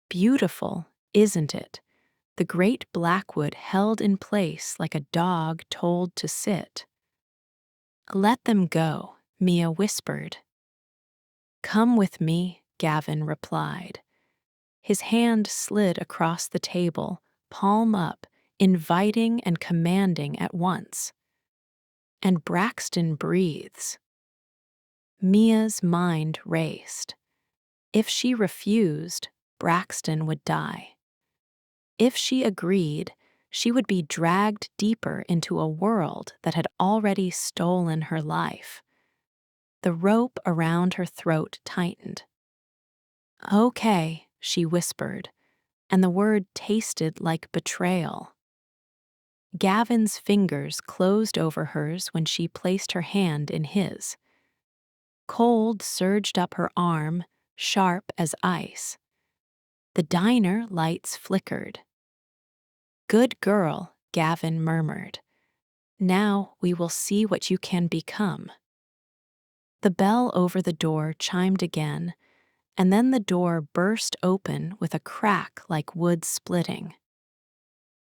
Beautiful, isn't it? The great Blackwood held in place like a dog told to sit. Let them go, Mia whispered. Come with me, Gavin replied. His hand slid across the table, palm up, inviting and commanding at once. And Braxton breathes. Mia's mind raced. If she refused, Braxton would die. If she agreed, she would be dragged deeper into a world that had already stolen her life. The rope around her throat tightened. Okay, she whispered, and the word tasted like betrayal. Gavin's fingers closed over hers when she placed her hand in his. Cold surged up her arm, sharp as ice. The diner lights flickered. Good girl, Gavin murmured. Now we will see what you can become. The bell over the door chimed again, and then the door burst open with a crack like wood splitting.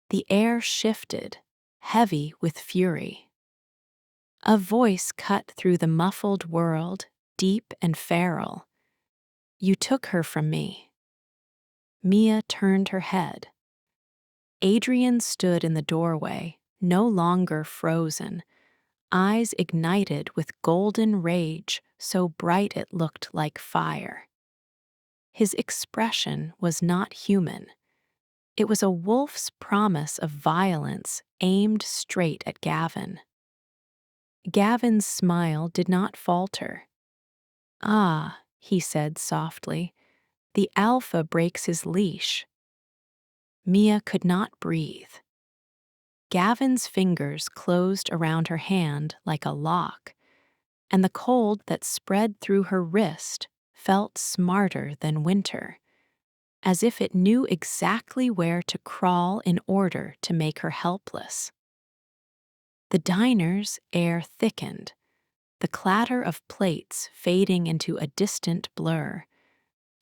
The air shifted, heavy with fury. A voice cut through the muffled world, deep and feral. You took her from me. Mia turned her head. Adrian stood in the doorway, no longer frozen, eyes ignited with golden rage so bright it looked like fire. His expression was not human. It was a wolf's promise of violence aimed straight at Gavin. Gavin's smile did not falter. Ah, he said softly, the alpha breaks his leash. Mia could not breathe. Gavin's fingers closed around her hand like a lock, and the cold that spread through her wrist felt smarter than winter, as if it knew exactly where to crawl in order to make her helpless. The diner's air thickened, the clatter of plates fading into a distant blur,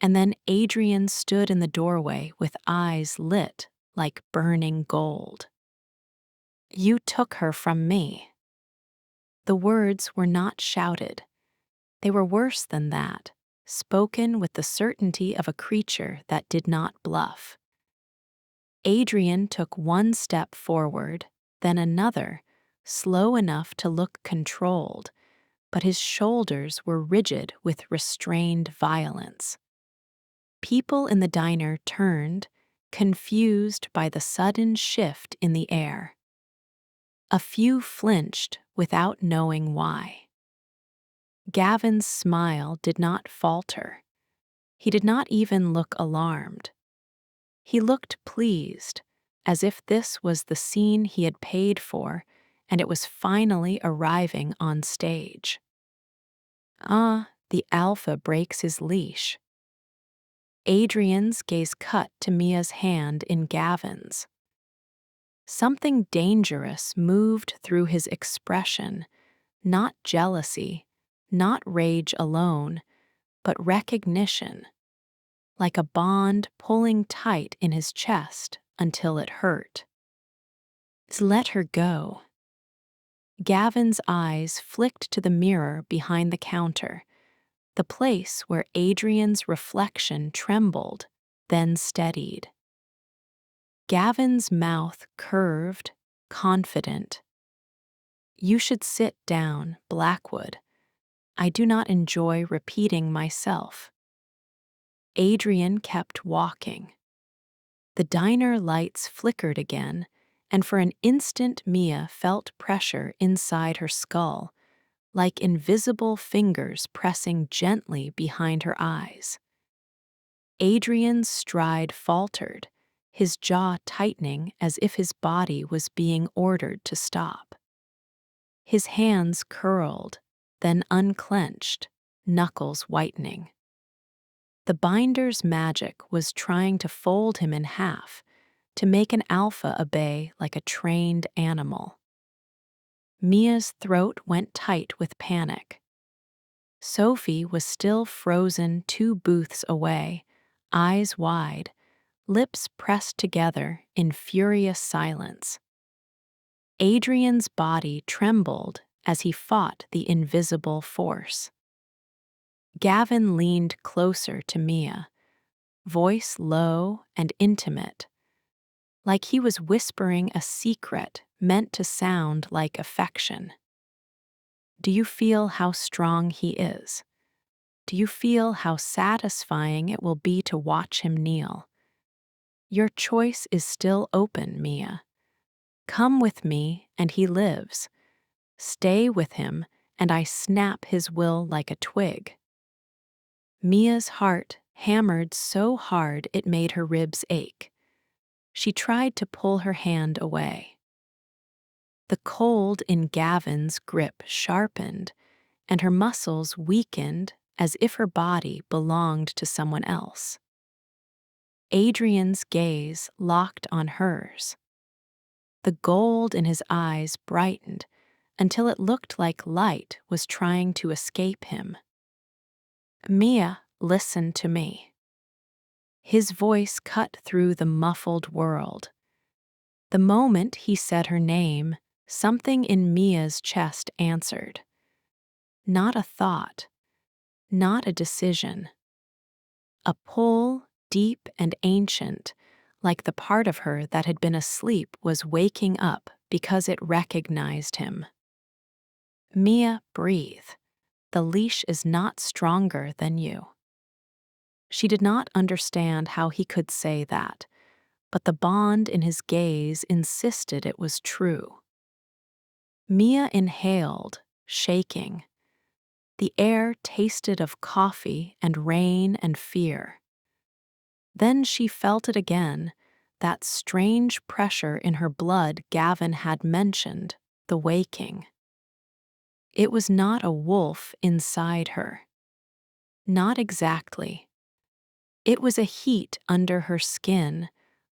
and then Adrian stood in the doorway with eyes lit like burning gold. You took her from me. The words were not shouted. They were worse than that, spoken with the certainty of a creature that did not bluff. Adrian took one step forward, then another, slow enough to look controlled, but his shoulders were rigid with restrained violence. People in the diner turned, confused by the sudden shift in the air. A few flinched without knowing why. Gavin's smile did not falter. He did not even look alarmed. He looked pleased, as if this was the scene he had paid for and it was finally arriving on stage. Ah, the alpha breaks his leash. Adrian's gaze cut to Mia's hand in Gavin's. Something dangerous moved through his expression, not jealousy, not rage alone, but recognition, like a bond pulling tight in his chest until it hurt. Let her go. Gavin's eyes flicked to the mirror behind the counter, the place where Adrian's reflection trembled, then steadied. Gavin's mouth curved, confident. You should sit down, Blackwood. I do not enjoy repeating myself. Adrian kept walking. The diner lights flickered again, and for an instant Mia felt pressure inside her skull, like invisible fingers pressing gently behind her eyes. Adrian's stride faltered, his jaw tightening as if his body was being ordered to stop. His hands curled, then unclenched, knuckles whitening. The binder's magic was trying to fold him in half, to make an alpha obey like a trained animal. Mia's throat went tight with panic. Sophie was still frozen 2 booths away, eyes wide, lips pressed together in furious silence. Adrian's body trembled as he fought the invisible force. Gavin leaned closer to Mia, voice low and intimate, like he was whispering a secret meant to sound like affection. Do you feel how strong he is? Do you feel how satisfying it will be to watch him kneel? Your choice is still open, Mia. Come with me, and he lives. Stay with him, and I snap his will like a twig. Mia's heart hammered so hard it made her ribs ache. She tried to pull her hand away. The cold in Gavin's grip sharpened, and her muscles weakened as if her body belonged to someone else. Adrian's gaze locked on hers. The gold in his eyes brightened until it looked like light was trying to escape him. Mia, listen to me. His voice cut through the muffled world. The moment he said her name, something in Mia's chest answered. Not a thought, not a decision. A pull, deep and ancient, like the part of her that had been asleep was waking up because it recognized him. Mia, breathe. The leash is not stronger than you. She did not understand how he could say that, but the bond in his gaze insisted it was true. Mia inhaled, shaking. The air tasted of coffee and rain and fear. Then she felt it again, that strange pressure in her blood Gavin had mentioned, the waking. It was not a wolf inside her. Not exactly. It was a heat under her skin,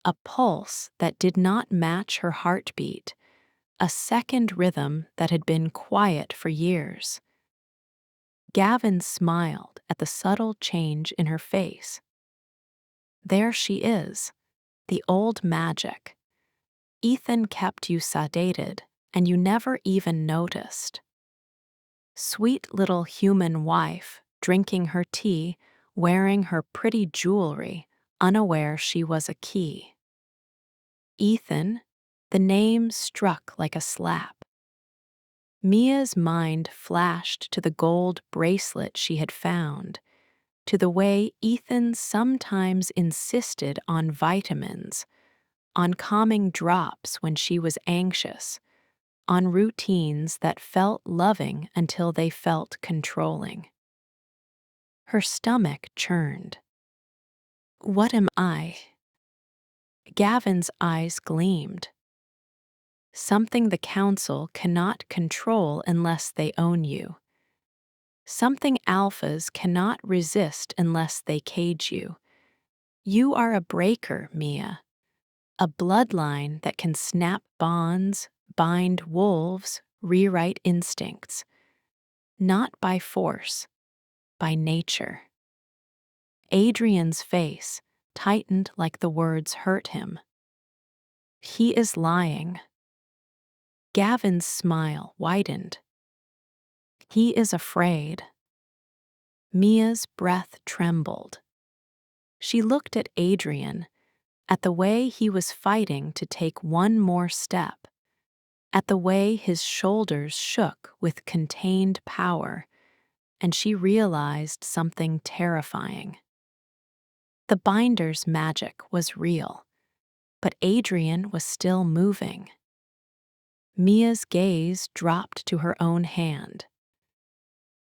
a pulse that did not match her heartbeat, a second rhythm that had been quiet for years. Gavin smiled at the subtle change in her face. There she is, the old magic. Ethan kept you sedated, and you never even noticed. Sweet little human wife, drinking her tea, wearing her pretty jewelry, unaware she was a key. Ethan, the name struck like a slap. Mia's mind flashed to the gold bracelet she had found, to the way Ethan sometimes insisted on vitamins, on calming drops when she was anxious, on routines that felt loving until they felt controlling. Her stomach churned. What am I? Gavin's eyes gleamed. Something the council cannot control unless they own you. Something alphas cannot resist unless they cage you. You are a breaker, Mia. A bloodline that can snap bonds, bind wolves, rewrite instincts. Not by force, by nature. Adrian's face tightened like the words hurt him. He is lying. Gavin's smile widened. He is afraid. Mia's breath trembled. She looked at Adrian, at the way he was fighting to take one more step, at the way his shoulders shook with contained power, and she realized something terrifying. The binder's magic was real, but Adrian was still moving. Mia's gaze dropped to her own hand.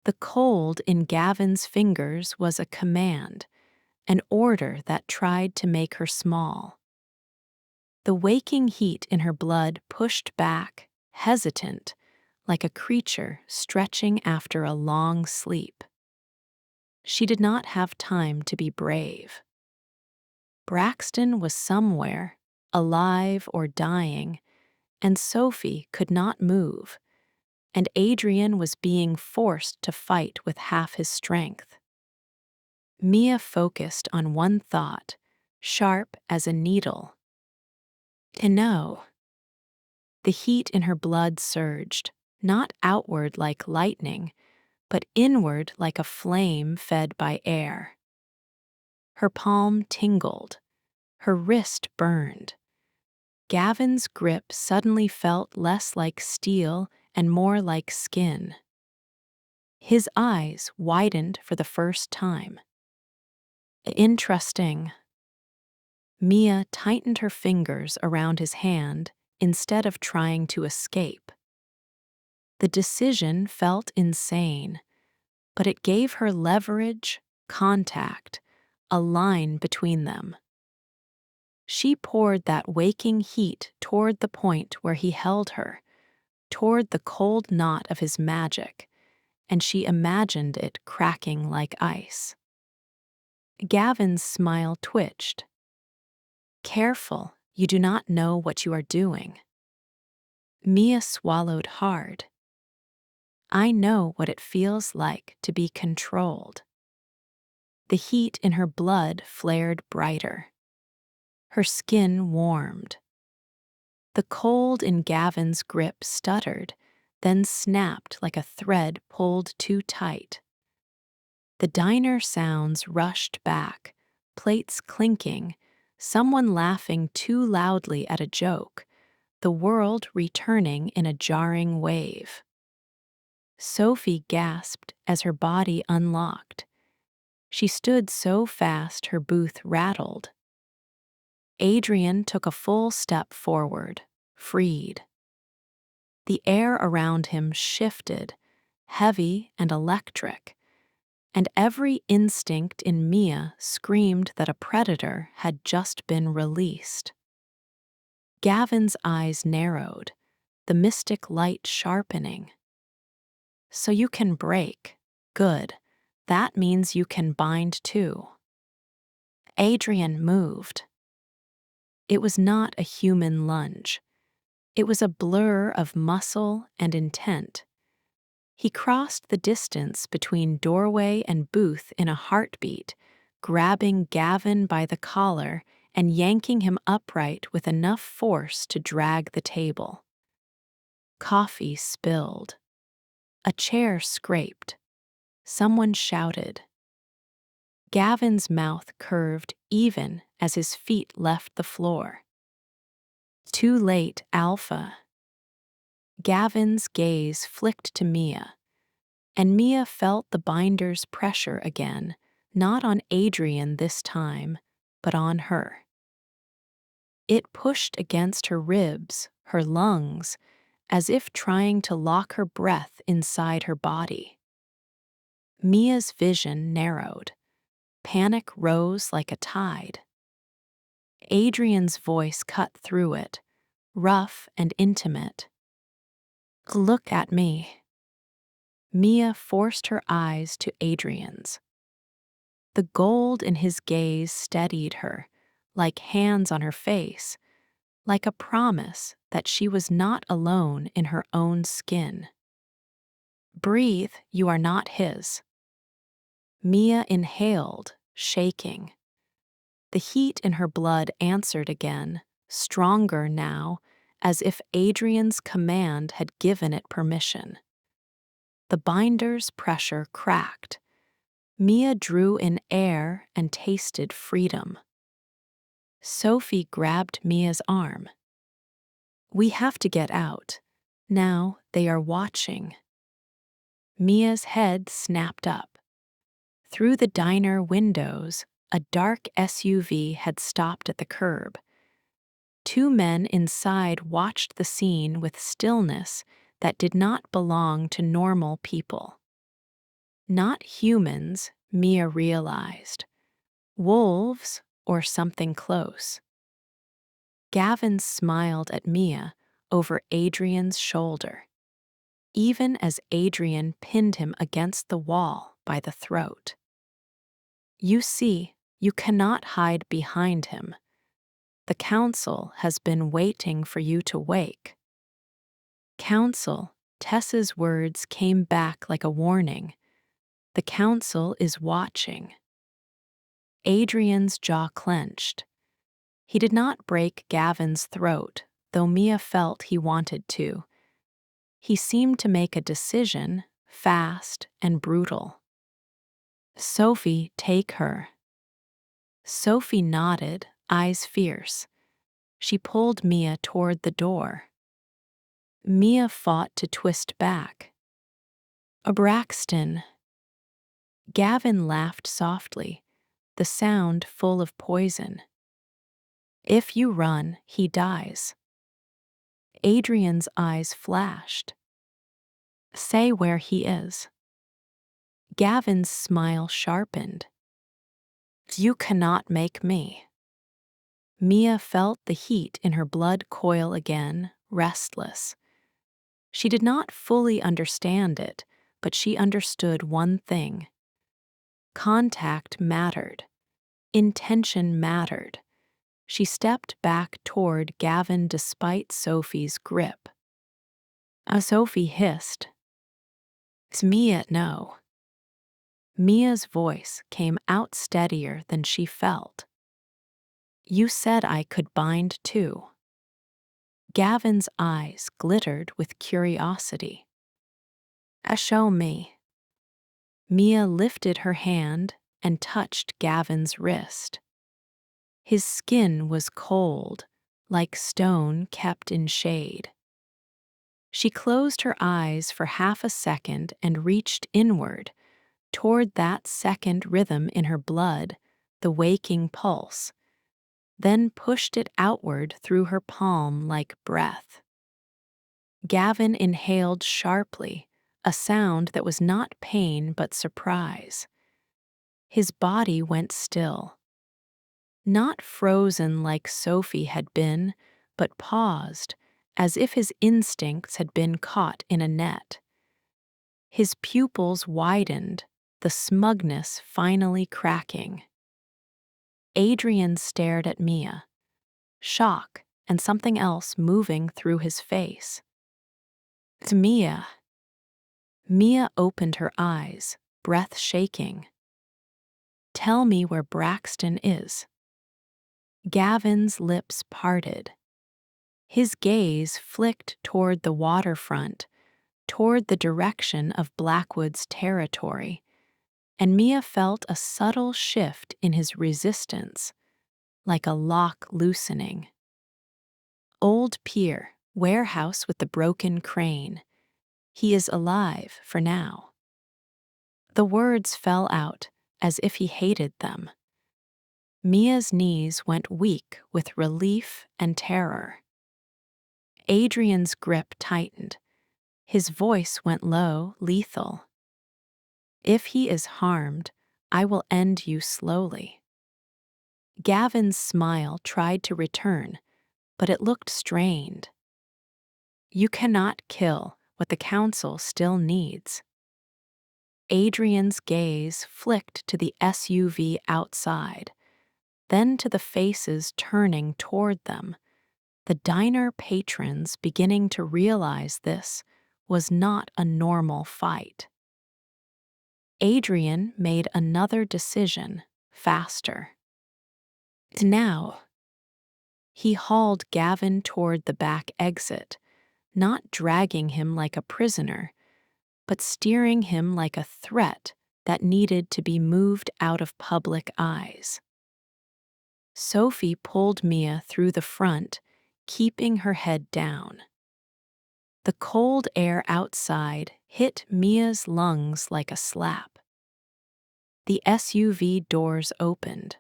The cold in Gavin's fingers was a command, an order that tried to make her small. The waking heat in her blood pushed back, hesitant, like a creature stretching after a long sleep. She did not have time to be brave. Braxton was somewhere, alive or dying, and Sophie could not move, and Adrian was being forced to fight with half his strength. Mia focused on one thought, sharp as a needle. To know. The heat in her blood surged, not outward like lightning, but inward like a flame fed by air. Her palm tingled, her wrist burned. Gavin's grip suddenly felt less like steel and more like skin. His eyes widened for the first time. Interesting. Mia tightened her fingers around his hand instead of trying to escape. The decision felt insane, but it gave her leverage, contact, a line between them. She poured that waking heat toward the point where he held her, toward the cold knot of his magic, and she imagined it cracking like ice. Gavin's smile twitched. Careful, you do not know what you are doing. Mia swallowed hard. I know what it feels like to be controlled. The heat in her blood flared brighter. Her skin warmed. The cold in Gavin's grip stuttered, then snapped like a thread pulled too tight. The diner sounds rushed back, plates clinking, someone laughing too loudly at a joke, the world returning in a jarring wave. Sophie gasped as her body unlocked. She stood so fast her booth rattled. Adrian took a full step forward, freed. The air around him shifted, heavy and electric, and every instinct in Mia screamed that a predator had just been released. Gavin's eyes narrowed, the mystic light sharpening. So you can break. Good. That means you can bind too. Adrian moved. It was not a human lunge. It was a blur of muscle and intent. He crossed the distance between doorway and booth in a heartbeat, grabbing Gavin by the collar and yanking him upright with enough force to drag the table. Coffee spilled. A chair scraped. Someone shouted. Gavin's mouth curved even as his feet left the floor. Too late, Alpha. Gavin's gaze flicked to Mia, and Mia felt the binder's pressure again, not on Adrian this time, but on her. It pushed against her ribs, her lungs, as if trying to lock her breath inside her body. Mia's vision narrowed. Panic rose like a tide. Adrian's voice cut through it, rough and intimate. Look at me. Mia forced her eyes to Adrian's. The gold in his gaze steadied her, like hands on her face, like a promise that she was not alone in her own skin. Breathe, you are not his. Mia inhaled, shaking. The heat in her blood answered again, stronger now, as if Adrian's command had given it permission. The binder's pressure cracked. Mia drew in air and tasted freedom. Sophie grabbed Mia's arm. We have to get out. Now they are watching. Mia's head snapped up. Through the diner windows, a dark SUV had stopped at the curb. Two men inside watched the scene with stillness that did not belong to normal people. Not humans, Mia realized. Wolves or something close? Gavin smiled at Mia over Adrian's shoulder, even as Adrian pinned him against the wall by the throat. You see, you cannot hide behind him. The council has been waiting for you to wake. Council, Tess's words came back like a warning. The council is watching. Adrian's jaw clenched. He did not break Gavin's throat, though Mia felt he wanted to. He seemed to make a decision, fast and brutal. Sophie, take her. Sophie nodded, eyes fierce. She pulled Mia toward the door. Mia fought to twist back. Braxton. Gavin laughed softly, the sound full of poison. If you run, he dies. Adrian's eyes flashed. Say where he is. Gavin's smile sharpened. You cannot make me. Mia felt the heat in her blood coil again, restless. She did not fully understand it, but she understood one thing. Contact mattered. Intention mattered. She stepped back toward Gavin despite Sophie's grip. Sophie hissed. Mia, no. Mia's voice came out steadier than she felt. You said I could bind too. Gavin's eyes glittered with curiosity. Show me. Mia lifted her hand and touched Gavin's wrist. His skin was cold, like stone kept in shade. She closed her eyes for half a second and reached inward, toward that second rhythm in her blood, the waking pulse, then pushed it outward through her palm like breath. Gavin inhaled sharply, a sound that was not pain but surprise. His body went still. Not frozen like Sophie had been, but paused, as if his instincts had been caught in a net. His pupils widened, the smugness finally cracking. Adrian stared at Mia, shock and something else moving through his face. It's Mia. Mia opened her eyes, breath shaking. Tell me where Braxton is. Gavin's lips parted. His gaze flicked toward the waterfront, toward the direction of Blackwood's territory, and Mia felt a subtle shift in his resistance, like a lock loosening. Old pier, warehouse with the broken crane. He is alive for now. The words fell out as if he hated them. Mia's knees went weak with relief and terror. Adrian's grip tightened. His voice went low, lethal. If he is harmed, I will end you slowly. Gavin's smile tried to return, but it looked strained. You cannot kill what the council still needs. Adrian's gaze flicked to the SUV outside, then to the faces turning toward them, the diner patrons beginning to realize this was not a normal fight. Adrian made another decision, faster. Now. He hauled Gavin toward the back exit, not dragging him like a prisoner, but steering him like a threat that needed to be moved out of public eyes. Sophie pulled Mia through the front, keeping her head down. The cold air outside hit Mia's lungs like a slap. The SUV doors opened.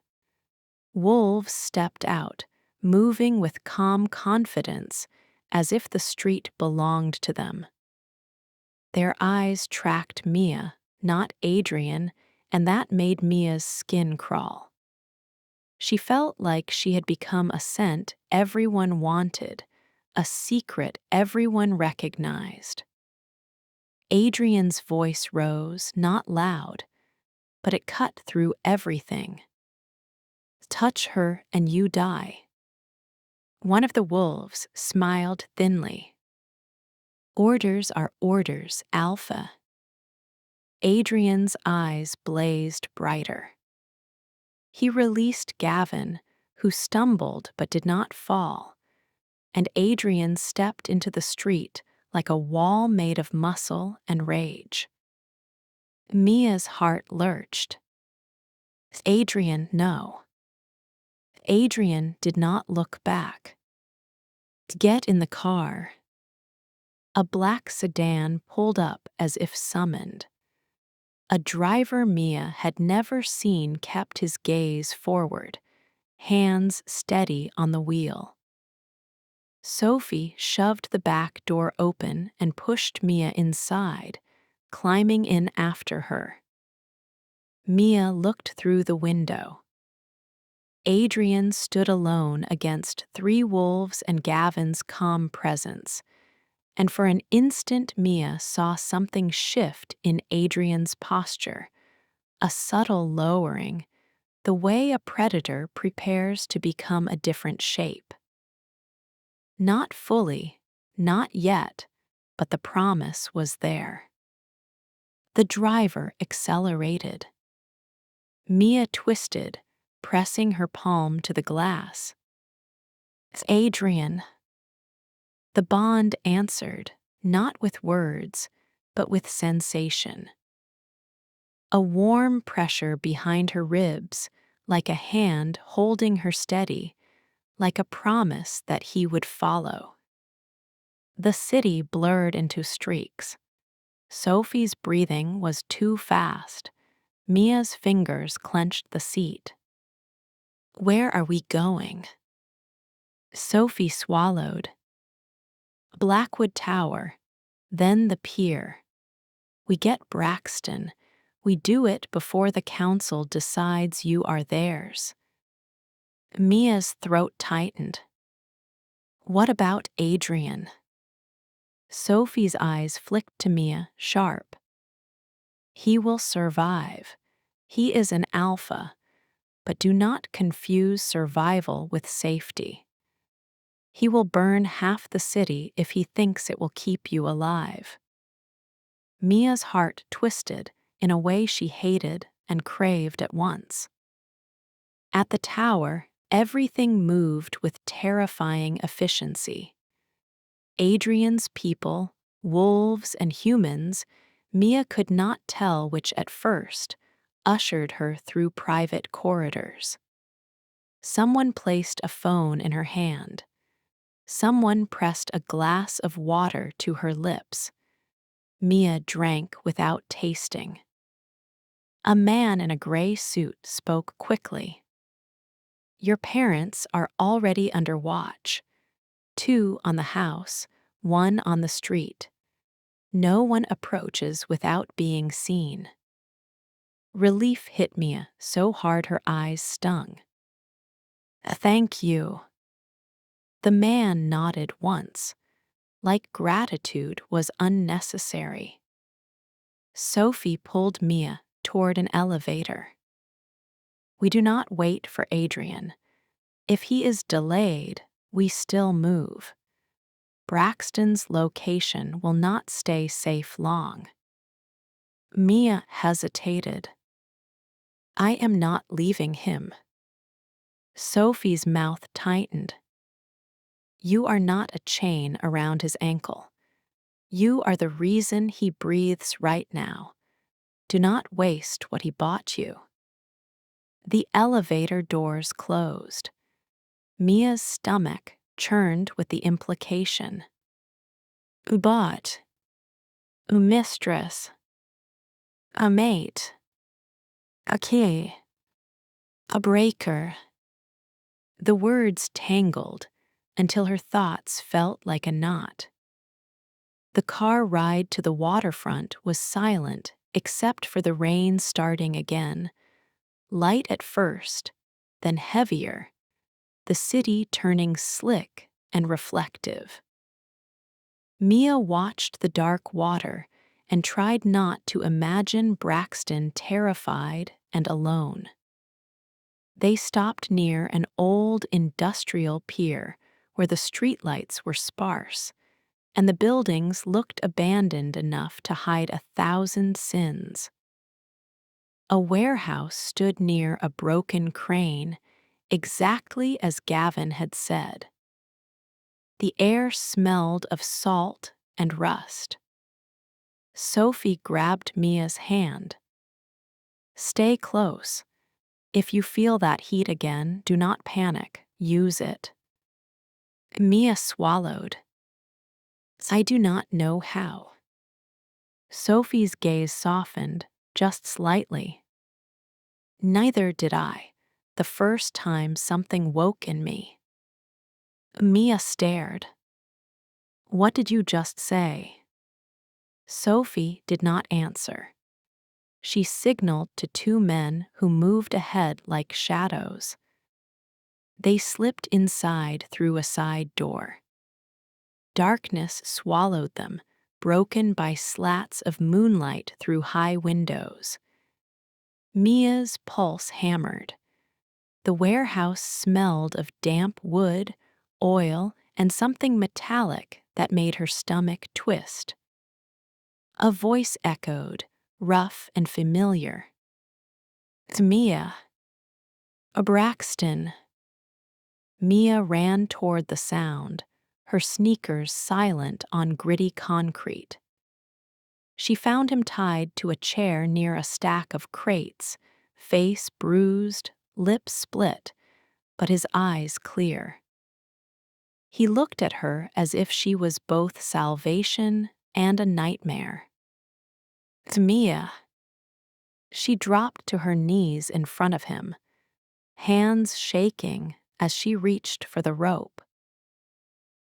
Wolves stepped out, moving with calm confidence, as if the street belonged to them. Their eyes tracked Mia, not Adrian, and that made Mia's skin crawl. She felt like she had become a scent everyone wanted, a secret everyone recognized. Adrian's voice rose, not loud, but it cut through everything. Touch her and you die. One of the wolves smiled thinly. Orders are orders, Alpha. Adrian's eyes blazed brighter. He released Gavin, who stumbled but did not fall, and Adrian stepped into the street like a wall made of muscle and rage. Mia's heart lurched. Adrian, no. Adrian did not look back. Get in the car. A black sedan pulled up as if summoned. A driver Mia had never seen kept his gaze forward, hands steady on the wheel. Sophie shoved the back door open and pushed Mia inside, climbing in after her. Mia looked through the window. Adrian stood alone against 3 wolves and Gavin's calm presence, and for an instant Mia saw something shift in Adrian's posture, a subtle lowering, the way a predator prepares to become a different shape. Not fully, not yet, but the promise was there. The driver accelerated. Mia twisted, pressing her palm to the glass. It's Adrian. The Bond answered, not with words, but with sensation. A warm pressure behind her ribs, like a hand holding her steady, like a promise that he would follow. The city blurred into streaks. Sophie's breathing was too fast. Mia's fingers clenched the seat. Where are we going? Sophie swallowed. Blackwood Tower, then the pier. We get Braxton. We do it before the council decides you are theirs. Mia's throat tightened. What about Adrian? Sophie's eyes flicked to Mia, sharp. He will survive. He is an alpha, but do not confuse survival with safety. He will burn half the city if he thinks it will keep you alive. Mia's heart twisted in a way she hated and craved at once. At the tower, everything moved with terrifying efficiency. Adrian's people, wolves and humans, Mia could not tell which at first, ushered her through private corridors. Someone placed a phone in her hand. Someone pressed a glass of water to her lips. Mia drank without tasting. A man in a gray suit spoke quickly. Your parents are already under watch. 2 on the house, 1 on the street. No one approaches without being seen. Relief hit Mia so hard her eyes stung. Thank you. The man nodded once, like gratitude was unnecessary. Sophie pulled Mia toward an elevator. We do not wait for Adrian. If he is delayed, we still move. Braxton's location will not stay safe long. Mia hesitated. I am not leaving him. Sophie's mouth tightened. You are not a chain around his ankle. You are the reason he breathes right now. Do not waste what he bought you. The elevator doors closed. Mia's stomach churned with the implication. Bought. Mistress. A mate. A key. A breaker. The words tangled until her thoughts felt like a knot. The car ride to the waterfront was silent except for the rain starting again, light at first, then heavier, the city turning slick and reflective. Mia watched the dark water and tried not to imagine Braxton terrified and alone. They stopped near an old industrial pier where the streetlights were sparse, and the buildings looked abandoned enough to hide 1,000 sins. A warehouse stood near a broken crane, exactly as Gavin had said. The air smelled of salt and rust. Sophie grabbed Mia's hand. "Stay close. If you feel that heat again, do not panic. Use it." Mia swallowed. "I do not know how." Sophie's gaze softened, just slightly. "Neither did I, the first time something woke in me." Mia stared. "What did you just say?" Sophie did not answer. She signaled to two men who moved ahead like shadows. They slipped inside through a side door. Darkness swallowed them, broken by slats of moonlight through high windows. Mia's pulse hammered. The warehouse smelled of damp wood, oil, and something metallic that made her stomach twist. A voice echoed, rough and familiar. "It's Mia." "A Braxton." Mia ran toward the sound, her sneakers silent on gritty concrete. She found him tied to a chair near a stack of crates, face bruised, lips split, but his eyes clear. He looked at her as if she was both salvation and a nightmare. "It's Mia." She dropped to her knees in front of him, hands shaking as she reached for the rope.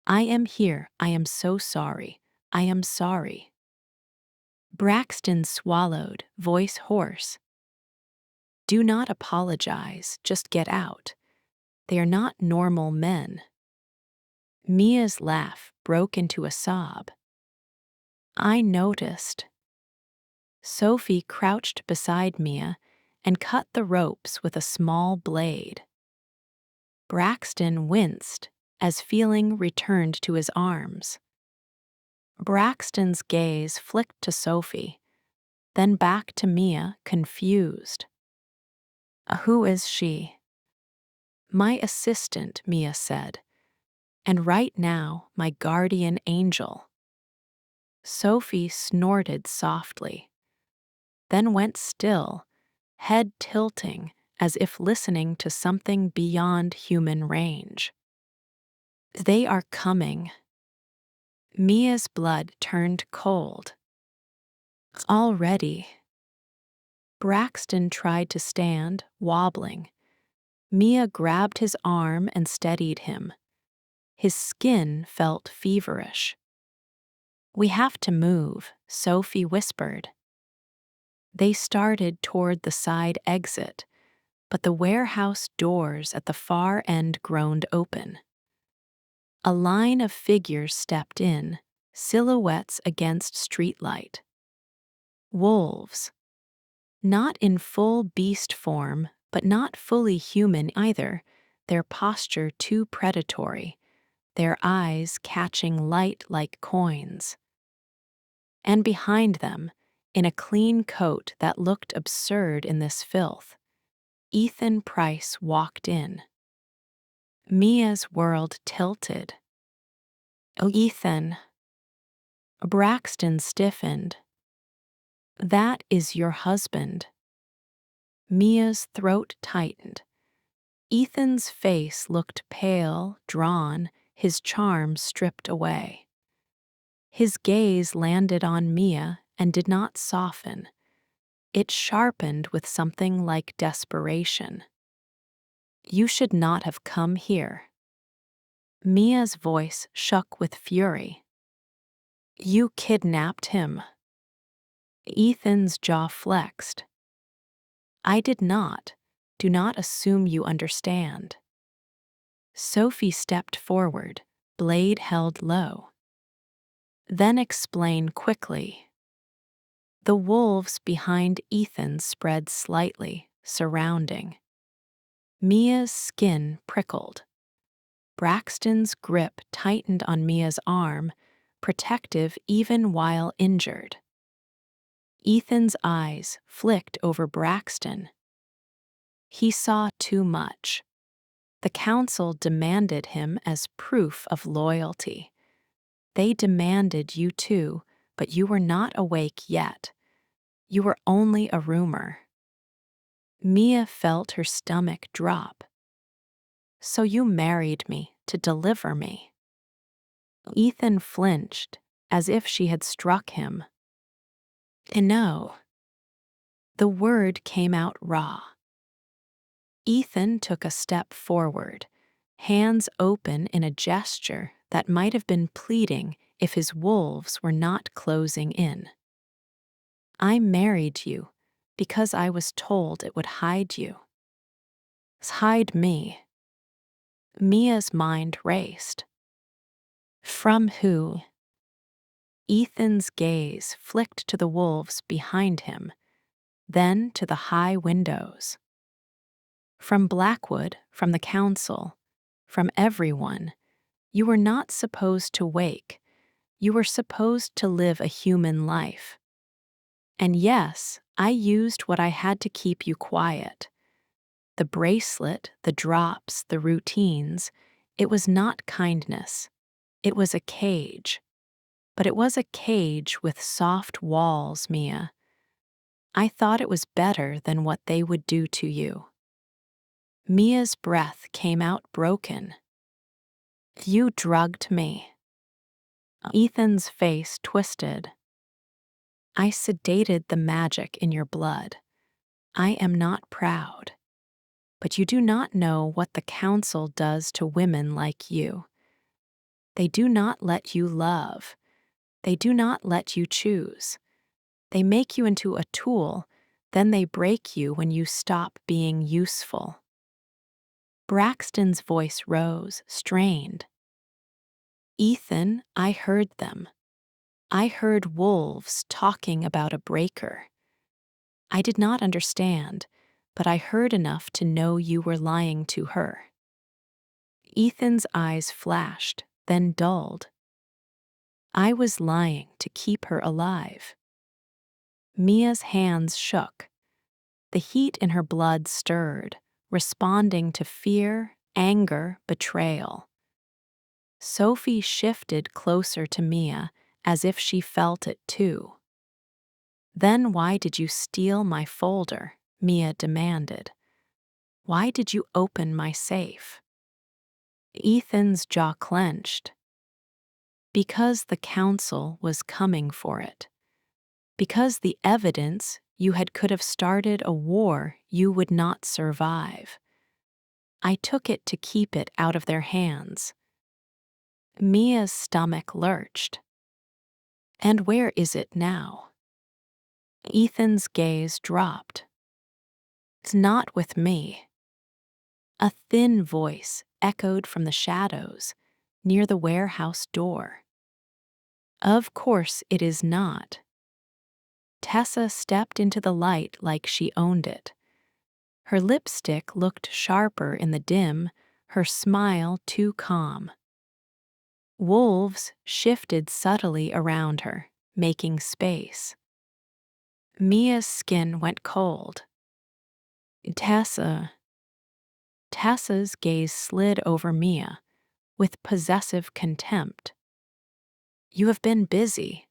"I am here. I am so sorry. I am sorry." Braxton swallowed, voice hoarse. "Do not apologize, just get out. They are not normal men." Mia's laugh broke into a sob. "I noticed." Sophie crouched beside Mia and cut the ropes with a small blade. Braxton winced as feeling returned to his arms. Braxton's gaze flicked to Sophie, then back to Mia, confused. "Who is she?" "My assistant," Mia said, "and right now my guardian angel." Sophie snorted softly, then went still, head tilting as if listening to something beyond human range. "They are coming." Mia's blood turned cold. "Already." Braxton tried to stand, wobbling. Mia grabbed his arm and steadied him. His skin felt feverish. "We have to move," Sophie whispered. They started toward the side exit, but the warehouse doors at the far end groaned open. A line of figures stepped in, silhouettes against streetlight. Wolves. Not in full beast form, but not fully human either, their posture too predatory, their eyes catching light like coins. And behind them, in a clean coat that looked absurd in this filth, Ethan Price walked in. Mia's world tilted. "Oh, Ethan." Braxton stiffened. "That is your husband." Mia's throat tightened. Ethan's face looked pale, drawn, his charm stripped away. His gaze landed on Mia and did not soften. It sharpened with something like desperation. "You should not have come here." Mia's voice shook with fury. "You kidnapped him." Ethan's jaw flexed. "I did not. Do not assume you understand. Sophie stepped forward, blade held low. Then explain quickly. The wolves behind Ethan spread slightly, surrounding. Mia's skin prickled. Braxton's grip tightened on Mia's arm, protective even while injured. Ethan's eyes flicked over Braxton. He saw too much. The council demanded him as proof of loyalty. They demanded you too, but you were not awake yet. You were only a rumor. Mia felt her stomach drop. So you married me to deliver me. Ethan flinched, as if she had struck him. No. The word came out raw. Ethan took a step forward, hands open in a gesture that might have been pleading if his wolves were not closing in. I married you because I was told it would hide you. Hide me. Mia's mind raced. From who? Ethan's gaze flicked to the wolves behind him, then to the high windows. From Blackwood, from the council, from everyone. You were not supposed to wake. You were supposed to live a human life. And yes, I used what I had to keep you quiet. The bracelet, the drops, the routines, it was not kindness. It was a cage. But it was a cage with soft walls, Mia. I thought it was better than what they would do to you. Mia's breath came out broken. You drugged me. Ethan's face twisted. I sedated the magic in your blood. I am not proud. But you do not know what the council does to women like you. They do not let you love. They do not let you choose. They make you into a tool, then they break you when you stop being useful. Braxton's voice rose, strained. Ethan, I heard them. I heard wolves talking about a breaker. I did not understand, but I heard enough to know you were lying to her. Ethan's eyes flashed, then dulled. I was lying to keep her alive. Mia's hands shook. The heat in her blood stirred, responding to fear, anger, betrayal. Sophie shifted closer to Mia, as if she felt it too. Then why did you steal my folder? Mia demanded. Why did you open my safe? Ethan's jaw clenched. Because the council was coming for it. Because the evidence you could have started a war you would not survive. I took it to keep it out of their hands. Mia's stomach lurched. And where is it now? Ethan's gaze dropped. It's not with me. A thin voice echoed from the shadows near the warehouse door. Of course it is not. Tessa stepped into the light like she owned it. Her lipstick looked sharper in the dim, her smile too calm. Wolves shifted subtly around her, making space. Mia's skin went cold. Tessa's gaze slid over Mia, with possessive contempt. You have been busy,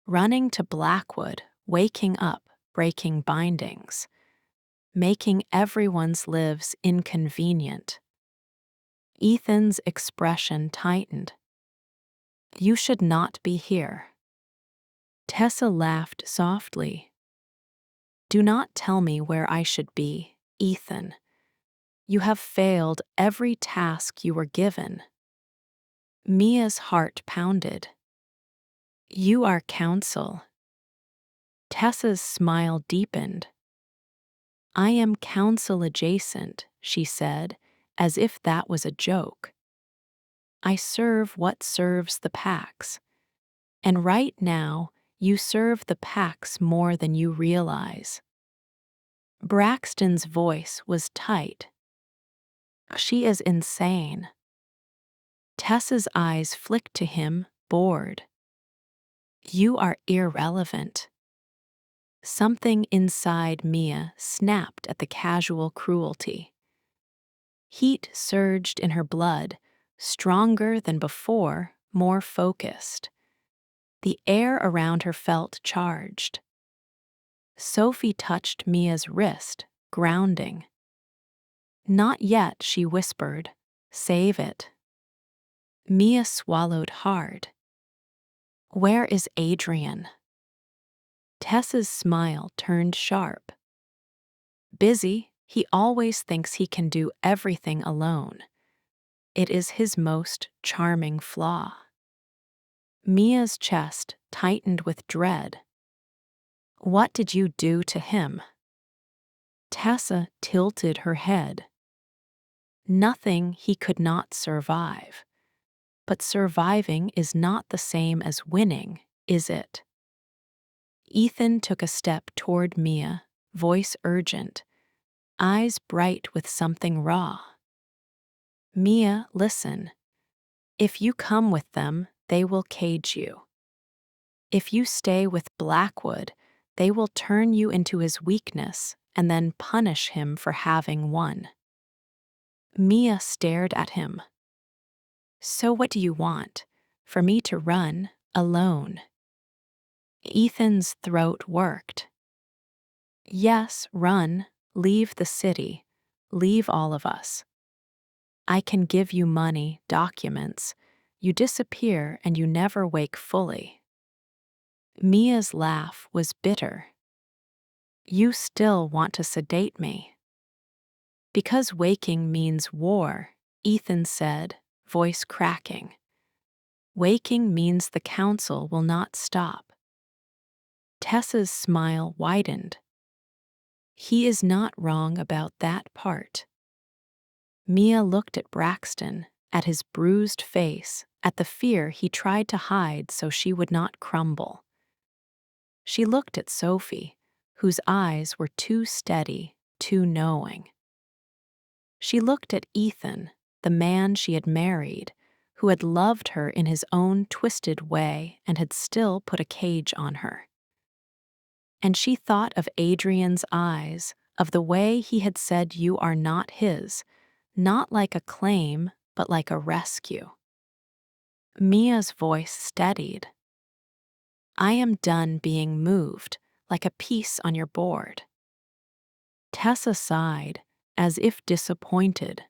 running to Blackwood, waking up, breaking bindings, making everyone's lives inconvenient. Ethan's expression tightened. You should not be here. Tessa laughed softly. Do not tell me where I should be, Ethan. You have failed every task you were given. Mia's heart pounded. You are counsel. Tessa's smile deepened. I am council adjacent, she said, as if that was a joke. I serve what serves the Pax. And right now, you serve the Pax more than you realize. Braxton's voice was tight. She is insane. Tessa's eyes flicked to him, bored. You are irrelevant. Something inside Mia snapped at the casual cruelty. Heat surged in her blood, stronger than before, more focused. The air around her felt charged. Sophie touched Mia's wrist, grounding. Not yet, she whispered. Save it. Mia swallowed hard. Where is Adrian? Tessa's smile turned sharp. Busy, he always thinks he can do everything alone. It is his most charming flaw. Mia's chest tightened with dread. What did you do to him? Tessa tilted her head. Nothing he could not survive. But surviving is not the same as winning, is it? Ethan took a step toward Mia, voice urgent, eyes bright with something raw. Mia, listen. If you come with them, they will cage you. If you stay with Blackwood, they will turn you into his weakness and then punish him for having won. Mia stared at him. So what do you want? For me to run, alone? Ethan's throat worked. Yes, run, leave the city, leave all of us. I can give you money, documents. You disappear and you never wake fully. Mia's laugh was bitter. You still want to sedate me. Because waking means war, Ethan said, voice cracking. Waking means the council will not stop. Tessa's smile widened. He is not wrong about that part. Mia looked at Braxton, at his bruised face, at the fear he tried to hide so she would not crumble. She looked at Sophie, whose eyes were too steady, too knowing. She looked at Ethan, the man she had married, who had loved her in his own twisted way and had still put a cage on her. And she thought of Adrian's eyes, of the way he had said you are not his, not like a claim, but like a rescue. Mia's voice steadied. I am done being moved, like a piece on your board. Tessa sighed, as if disappointed.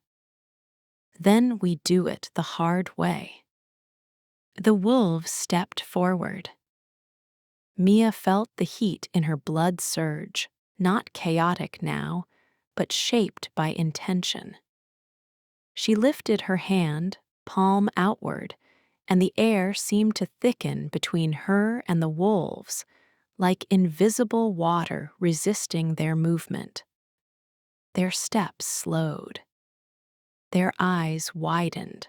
Then we do it the hard way. The wolves stepped forward. Mia felt the heat in her blood surge, not chaotic now, but shaped by intention. She lifted her hand, palm outward, and the air seemed to thicken between her and the wolves, like invisible water resisting their movement. Their steps slowed. Their eyes widened.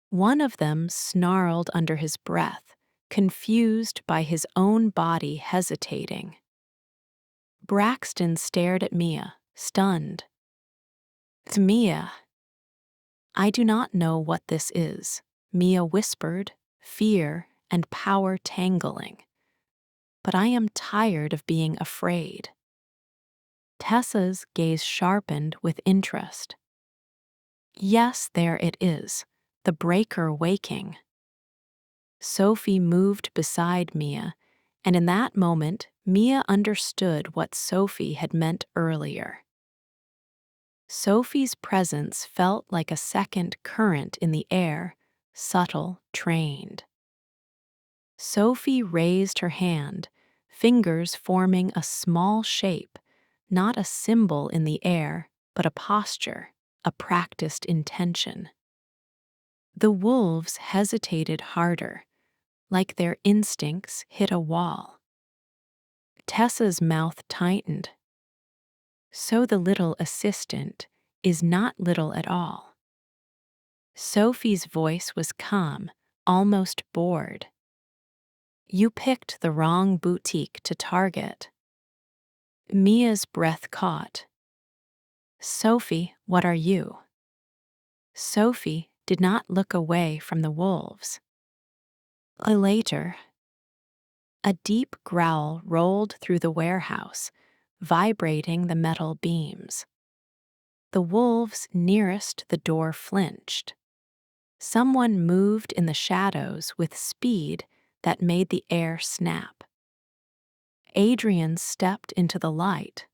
One of them snarled under his breath, confused by his own body hesitating. Braxton stared at Mia, stunned. Mia. I do not know what this is, Mia whispered, fear and power tangling. But I am tired of being afraid. Tessa's gaze sharpened with interest. Yes, there it is, the breaker waking. Sophie moved beside Mia, and in that moment, Mia understood what Sophie had meant earlier. Sophie's presence felt like a second current in the air, subtle, trained. Sophie raised her hand, fingers forming a small shape, not a symbol in the air, but a posture, a practiced intention. The wolves hesitated harder, like their instincts hit a wall. Tessa's mouth tightened. So the little assistant is not little at all. Sophie's voice was calm, almost bored. You picked the wrong boutique to target. Mia's breath caught. Sophie, what are you? Sophie did not look away from the wolves. Later, a deep growl rolled through the warehouse, vibrating the metal beams. The wolves nearest the door flinched. Someone moved in the shadows with speed that made the air snap. Adrian stepped into the light.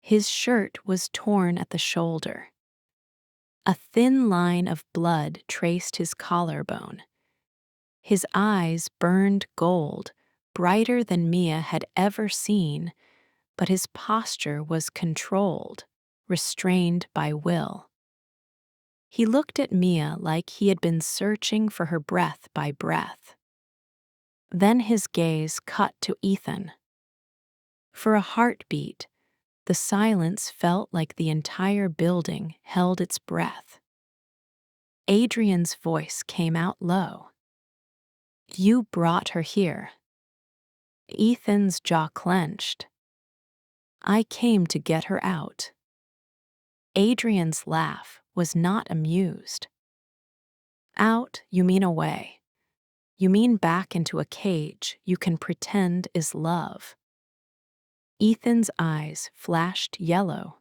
His shirt was torn at the shoulder. A thin line of blood traced his collarbone. His eyes burned gold, brighter than Mia had ever seen, but his posture was controlled, restrained by will. He looked at Mia like he had been searching for her breath by breath. Then his gaze cut to Ethan. For a heartbeat, the silence felt like the entire building held its breath. Adrian's voice came out low. You brought her here. Ethan's jaw clenched. I came to get her out. Adrian's laugh was not amused. Out, you mean away. You mean back into a cage you can pretend is love. Ethan's eyes flashed yellow.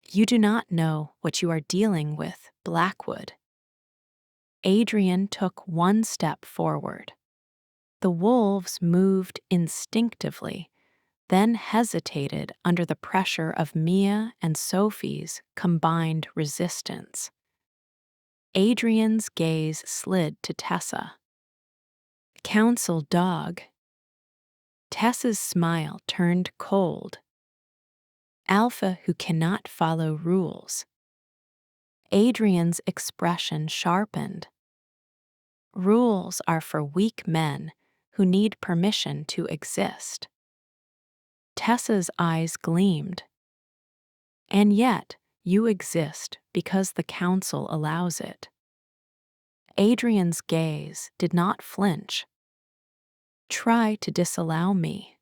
You do not know what you are dealing with, Blackwood. Adrian took one step forward. The wolves moved instinctively, then hesitated under the pressure of Mia and Sophie's combined resistance. Adrian's gaze slid to Tessa. Council dog. Tessa's smile turned cold. Alpha who cannot follow rules. Adrian's expression sharpened. Rules are for weak men who need permission to exist. Tessa's eyes gleamed. And yet, you exist because the council allows it. Adrian's gaze did not flinch. Try to disallow me.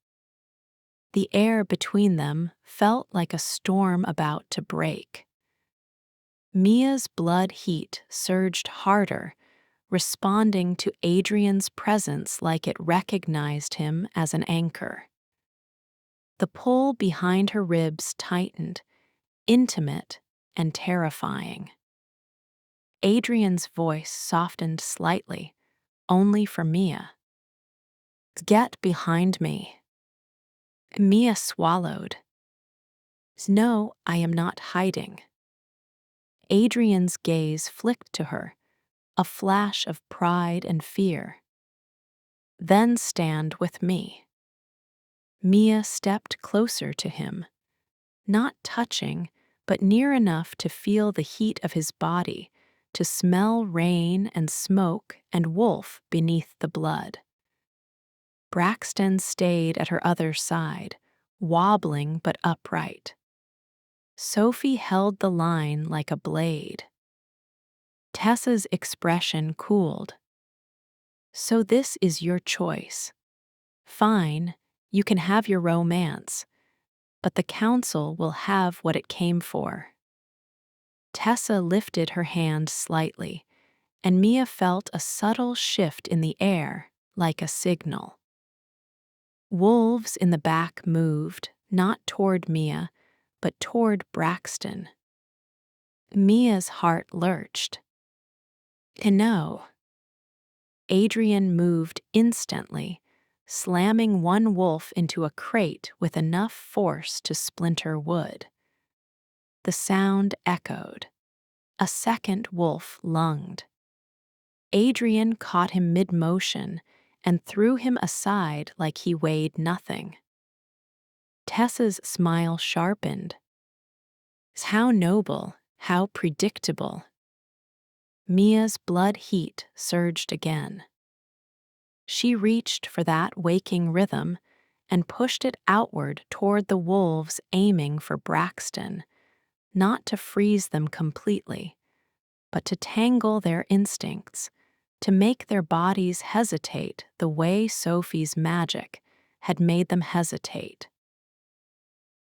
The air between them felt like a storm about to break. Mia's blood heat surged harder, responding to Adrian's presence like it recognized him as an anchor. The pull behind her ribs tightened, intimate and terrifying. Adrian's voice softened slightly, only for Mia. Get behind me. Mia swallowed. No, I am not hiding. Adrian's gaze flicked to her, a flash of pride and fear. Then stand with me. Mia stepped closer to him, not touching, but near enough to feel the heat of his body, to smell rain and smoke and wolf beneath the blood. Braxton stayed at her other side, wobbling but upright. Sophie held the line like a blade. Tessa's expression cooled. So this is your choice. Fine, you can have your romance, but the council will have what it came for. Tessa lifted her hand slightly, and Mia felt a subtle shift in the air, like a signal. Wolves in the back moved, not toward Mia, but toward Braxton. Mia's heart lurched. No. Adrian moved instantly, slamming one wolf into a crate with enough force to splinter wood. The sound echoed. A second wolf lunged. Adrian caught him mid-motion and threw him aside like he weighed nothing. Tessa's smile sharpened. How noble, how predictable. Mia's blood heat surged again. She reached for that waking rhythm, and pushed it outward toward the wolves, aiming for Braxton, not to freeze them completely, but to tangle their instincts, to make their bodies hesitate the way Sophie's magic had made them hesitate.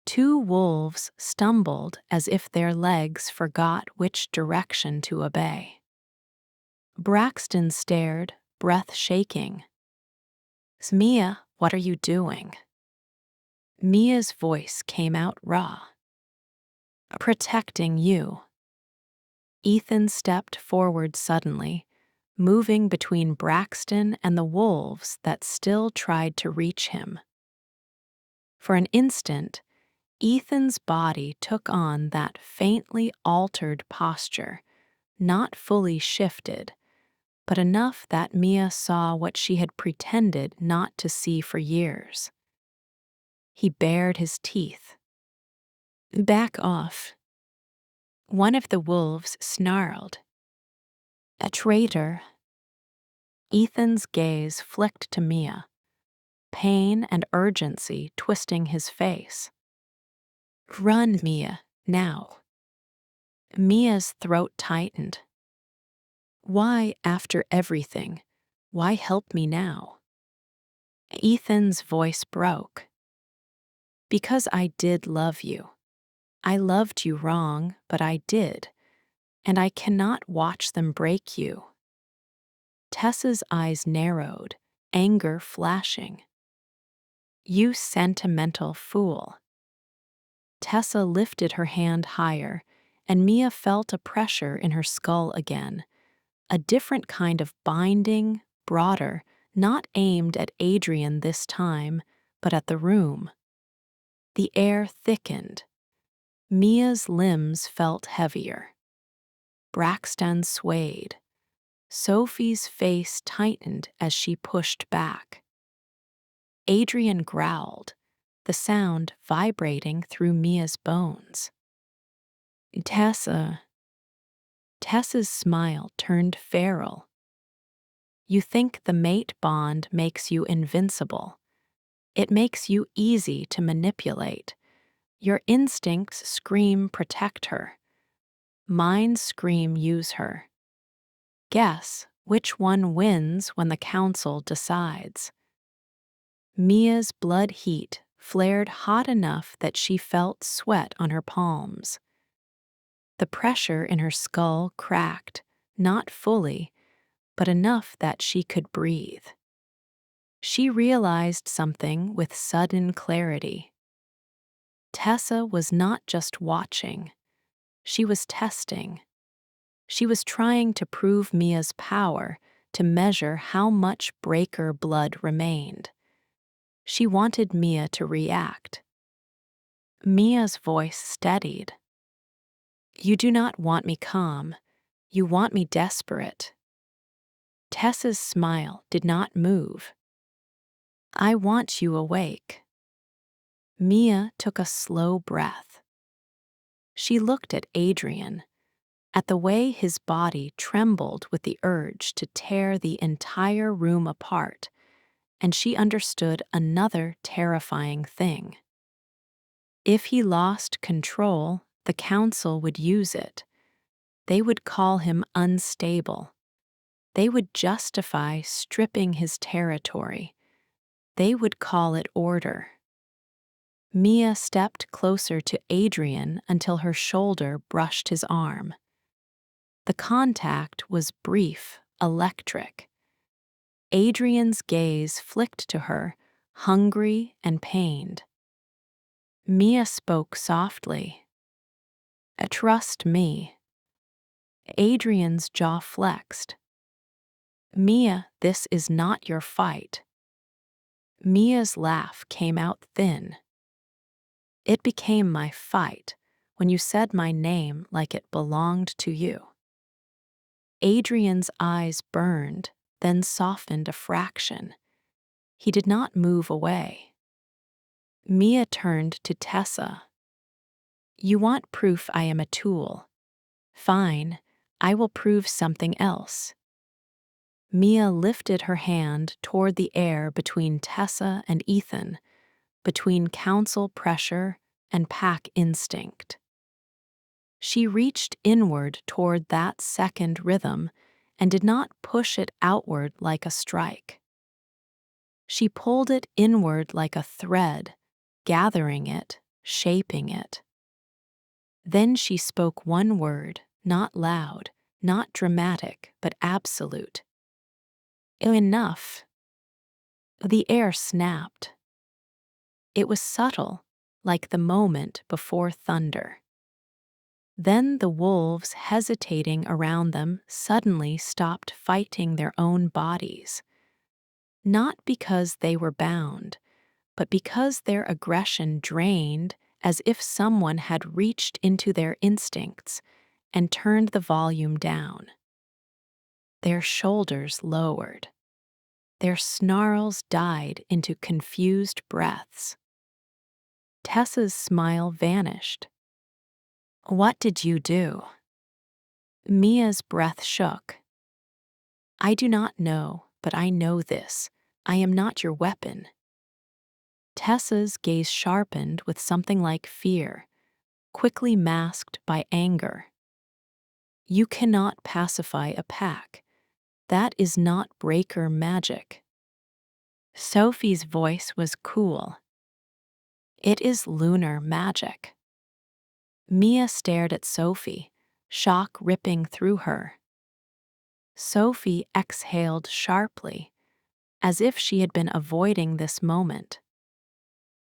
Two wolves stumbled as if their legs forgot which direction to obey. Braxton stared, breath shaking. "Mia, what are you doing?" Mia's voice came out raw. "Protecting you." Ethan stepped forward suddenly, moving between Braxton and the wolves that still tried to reach him. For an instant, Ethan's body took on that faintly altered posture, not fully shifted, but enough that Mia saw what she had pretended not to see for years. He bared his teeth. "Back off." One of the wolves snarled. "A traitor." Ethan's gaze flicked to Mia, pain and urgency twisting his face. "Run, Mia, now." Mia's throat tightened. "Why, after everything, why help me now?" Ethan's voice broke. "Because I did love you. I loved you wrong, but I did, and I cannot watch them break you." Tessa's eyes narrowed, anger flashing. "You sentimental fool." Tessa lifted her hand higher, and Mia felt a pressure in her skull again, a different kind of binding, broader, not aimed at Adrian this time, but at the room. The air thickened. Mia's limbs felt heavier. Braxton swayed. Sophie's face tightened as she pushed back. Adrian growled, the sound vibrating through Mia's bones. "Tessa." Tessa's smile turned feral. "You think the mate bond makes you invincible. It makes you easy to manipulate. Your instincts scream protect her. Mine scream use her. Guess which one wins when the council decides." Mia's blood heat flared hot enough that she felt sweat on her palms. The pressure in her skull cracked, not fully, but enough that she could breathe. She realized something with sudden clarity. Tessa was not just watching. She was testing. She was trying to prove Mia's power, to measure how much breaker blood remained. She wanted Mia to react. Mia's voice steadied. "You do not want me calm. You want me desperate." Tessa's smile did not move. "I want you awake." Mia took a slow breath. She looked at Adrian, at the way his body trembled with the urge to tear the entire room apart, and she understood another terrifying thing. If he lost control, the council would use it. They would call him unstable. They would justify stripping his territory. They would call it order. Mia stepped closer to Adrian until her shoulder brushed his arm. The contact was brief, electric. Adrian's gaze flicked to her, hungry and pained. Mia spoke softly. "Trust me." Adrian's jaw flexed. "Mia, this is not your fight." Mia's laugh came out thin. "It became my fight when you said my name like it belonged to you." Adrian's eyes burned, then softened a fraction. He did not move away. Mia turned to Tessa. "You want proof I am a tool. Fine, I will prove something else." Mia lifted her hand toward the air between Tessa and Ethan, between council pressure and pack instinct. She reached inward toward that second rhythm and did not push it outward like a strike. She pulled it inward like a thread, gathering it, shaping it. Then she spoke one word, not loud, not dramatic, but absolute. Enough. The air snapped. It was subtle, like the moment before thunder. Then the wolves hesitating around them suddenly stopped fighting their own bodies. Not because they were bound, but because their aggression drained as if someone had reached into their instincts and turned the volume down. Their shoulders lowered. Their snarls died into confused breaths. Tessa's smile vanished. "What did you do?" Mia's breath shook. "I do not know, but I know this. I am not your weapon." Tessa's gaze sharpened with something like fear, quickly masked by anger. "You cannot pacify a pack. That is not breaker magic." Sophie's voice was cool. "It is lunar magic." Mia stared at Sophie, shock ripping through her. Sophie exhaled sharply, as if she had been avoiding this moment.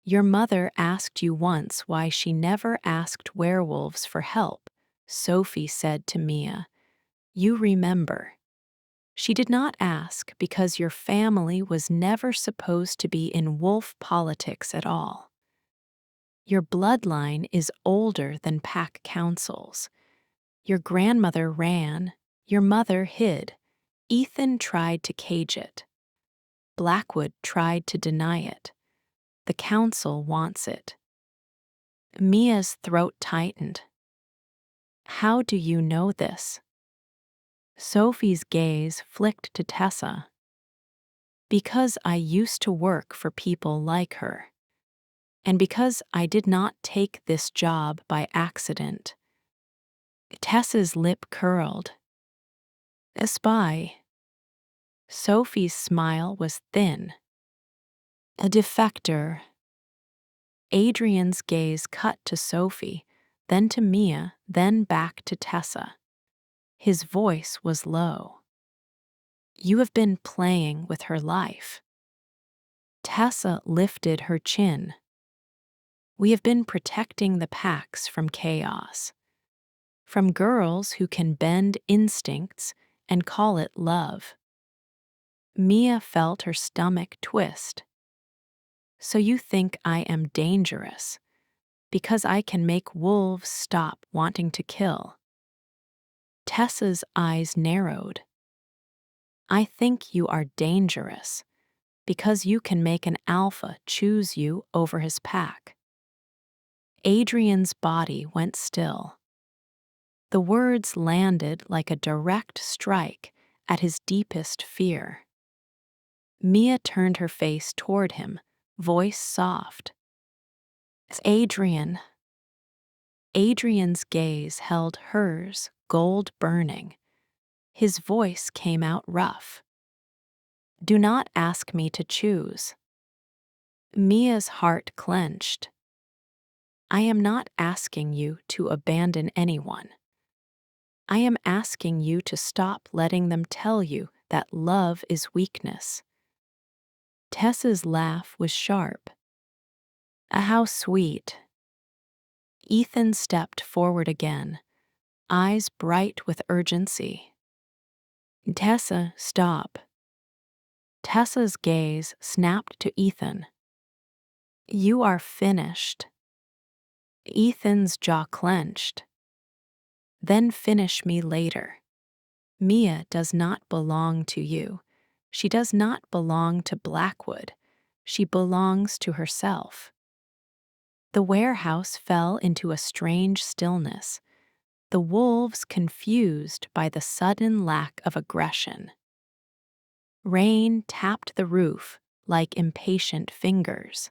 "Your mother asked you once why she never asked werewolves for help," Sophie said to Mia. "You remember. She did not ask because your family was never supposed to be in wolf politics at all. Your bloodline is older than pack councils. Your grandmother ran, your mother hid. Ethan tried to cage it. Blackwood tried to deny it. The council wants it." Mia's throat tightened. "How do you know this?" Sophie's gaze flicked to Tessa. "Because I used to work for people like her. And because I did not take this job by accident." Tessa's lip curled. "A spy." Sophie's smile was thin. "A defector." Adrian's gaze cut to Sophie, then to Mia, then back to Tessa. His voice was low. "You have been playing with her life." Tessa lifted her chin. "We have been protecting the packs from chaos. From girls who can bend instincts and call it love." Mia felt her stomach twist. "So you think I am dangerous, because I can make wolves stop wanting to kill?" Tessa's eyes narrowed. "I think you are dangerous, because you can make an alpha choose you over his pack." Adrian's body went still. The words landed like a direct strike at his deepest fear. Mia turned her face toward him, voice soft. "It's Adrian." Adrian's gaze held hers, gold burning. His voice came out rough. "Do not ask me to choose." Mia's heart clenched. "I am not asking you to abandon anyone. I am asking you to stop letting them tell you that love is weakness." Tessa's laugh was sharp. How sweet." Ethan stepped forward again, eyes bright with urgency. "Tessa, stop." Tessa's gaze snapped to Ethan. "You are finished." Ethan's jaw clenched. "Then finish me later. Mia does not belong to you. She does not belong to Blackwood. She belongs to herself." The warehouse fell into a strange stillness, the wolves confused by the sudden lack of aggression. Rain tapped the roof like impatient fingers.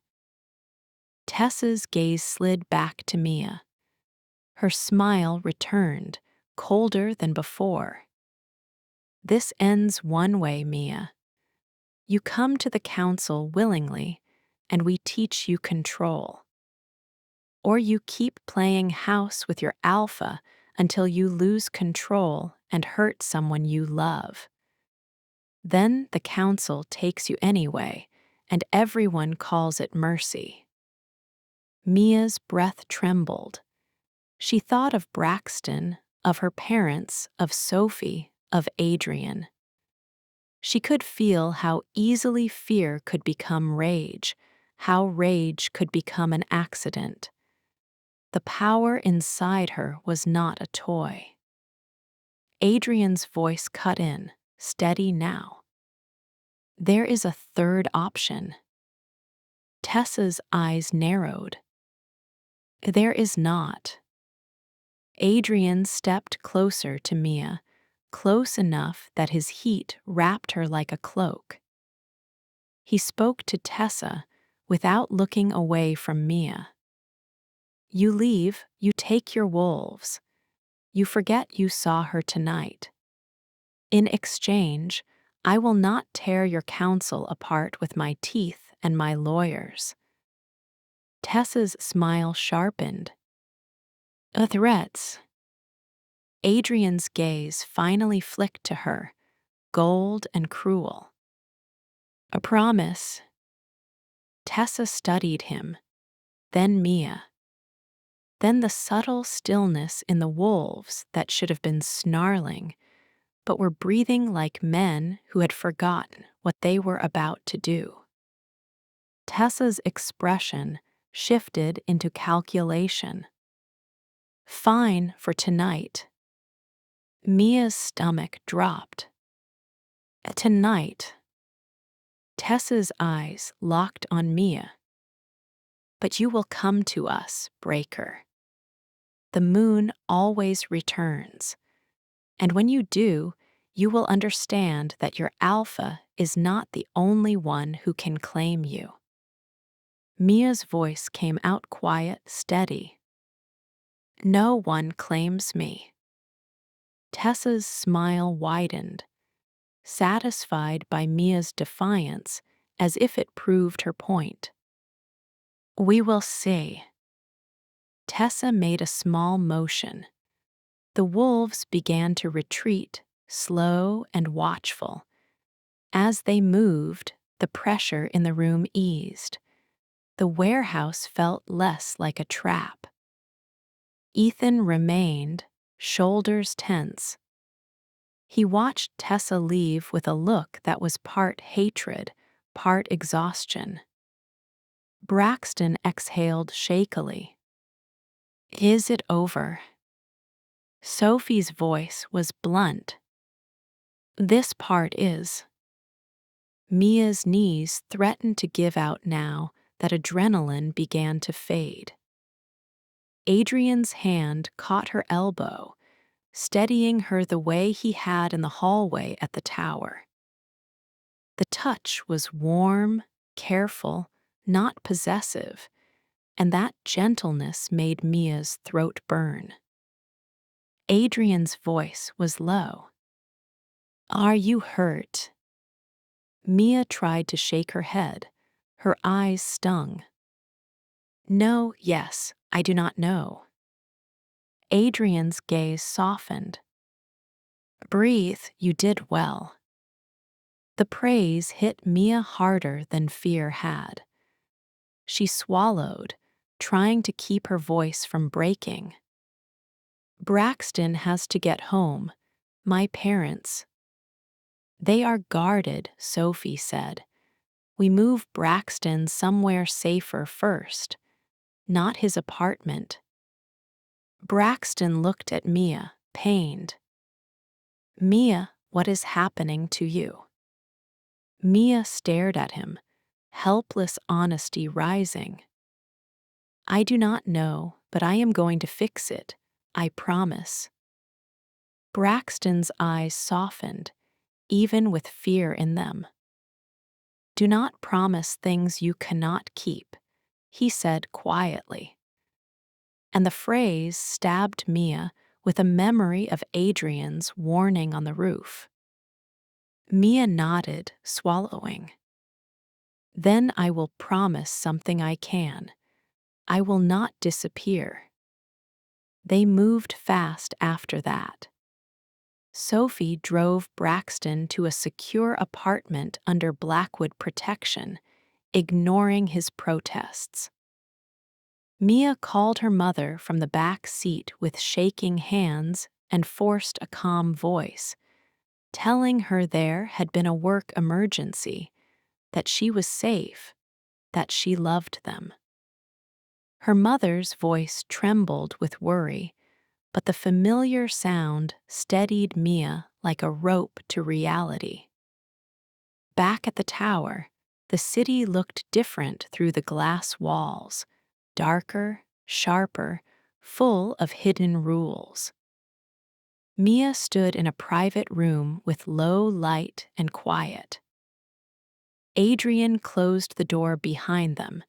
Tessa's gaze slid back to Mia. Her smile returned, colder than before. This ends one way, Mia. You come to the council willingly, and we teach you control. Or you keep playing house with your alpha until you lose control and hurt someone you love. Then the council takes you anyway, and everyone calls it mercy. Mia's breath trembled. She thought of Braxton, of her parents, of Sophie, of Adrian. She could feel how easily fear could become rage, how rage could become an accident. The power inside her was not a toy. Adrian's voice cut in, steady now. There is a third option. Tessa's eyes narrowed. There is not. Adrian stepped closer to Mia, close enough that his heat wrapped her like a cloak. He spoke to Tessa without looking away from Mia. You leave, you take your wolves. You forget you saw her tonight. In exchange, I will not tear your council apart with my teeth and my lawyers. Tessa's smile sharpened. Threats. Adrian's gaze finally flicked to her, gold and cruel. A promise. Tessa studied him, then Mia. Then the subtle stillness in the wolves that should have been snarling, but were breathing like men who had forgotten what they were about to do. Tessa's expression shifted into calculation. Fine for tonight. Mia's stomach dropped. Tonight. Tessa's eyes locked on Mia. But you will come to us, Breaker. The moon always returns. And when you do, you will understand that your alpha is not the only one who can claim you. Mia's voice came out quiet, steady. No one claims me. Tessa's smile widened, satisfied by Mia's defiance, as if it proved her point. We will see. Tessa made a small motion. The wolves began to retreat, slow and watchful. As they moved, the pressure in the room eased. The warehouse felt less like a trap. Ethan remained, shoulders tense. He watched Tessa leave with a look that was part hatred, part exhaustion. Braxton exhaled shakily. Is it over? Sophie's voice was blunt. This part is. Mia's knees threatened to give out now that adrenaline began to fade. Adrian's hand caught her elbow, steadying her the way he had in the hallway at the tower. The touch was warm, careful, not possessive, and that gentleness made Mia's throat burn. Adrian's voice was low. Are you hurt? Mia tried to shake her head. Her eyes stung. No, yes, I do not know. Adrian's gaze softened. Breathe, you did well. The praise hit Mia harder than fear had. She swallowed, trying to keep her voice from breaking. Braxton has to get home. My parents. They are guarded, Sophie said. We move Braxton somewhere safer first, not his apartment. Braxton looked at Mia, pained. Mia, what is happening to you? Mia stared at him, helpless honesty rising. I do not know, but I am going to fix it, I promise. Braxton's eyes softened, even with fear in them. Do not promise things you cannot keep, he said quietly. And the phrase stabbed Mia with a memory of Adrian's warning on the roof. Mia nodded, swallowing. Then I will promise something I can. I will not disappear. They moved fast after that. Sophie drove Braxton to a secure apartment under Blackwood protection, ignoring his protests. Mia called her mother from the back seat with shaking hands and forced a calm voice, telling her there had been a work emergency, that she was safe, that she loved them. Her mother's voice trembled with worry, but the familiar sound steadied Mia like a rope to reality. Back at the tower, the city looked different through the glass walls, darker, sharper, full of hidden rules. Mia stood in a private room with low light and quiet. Adrian closed the door behind them,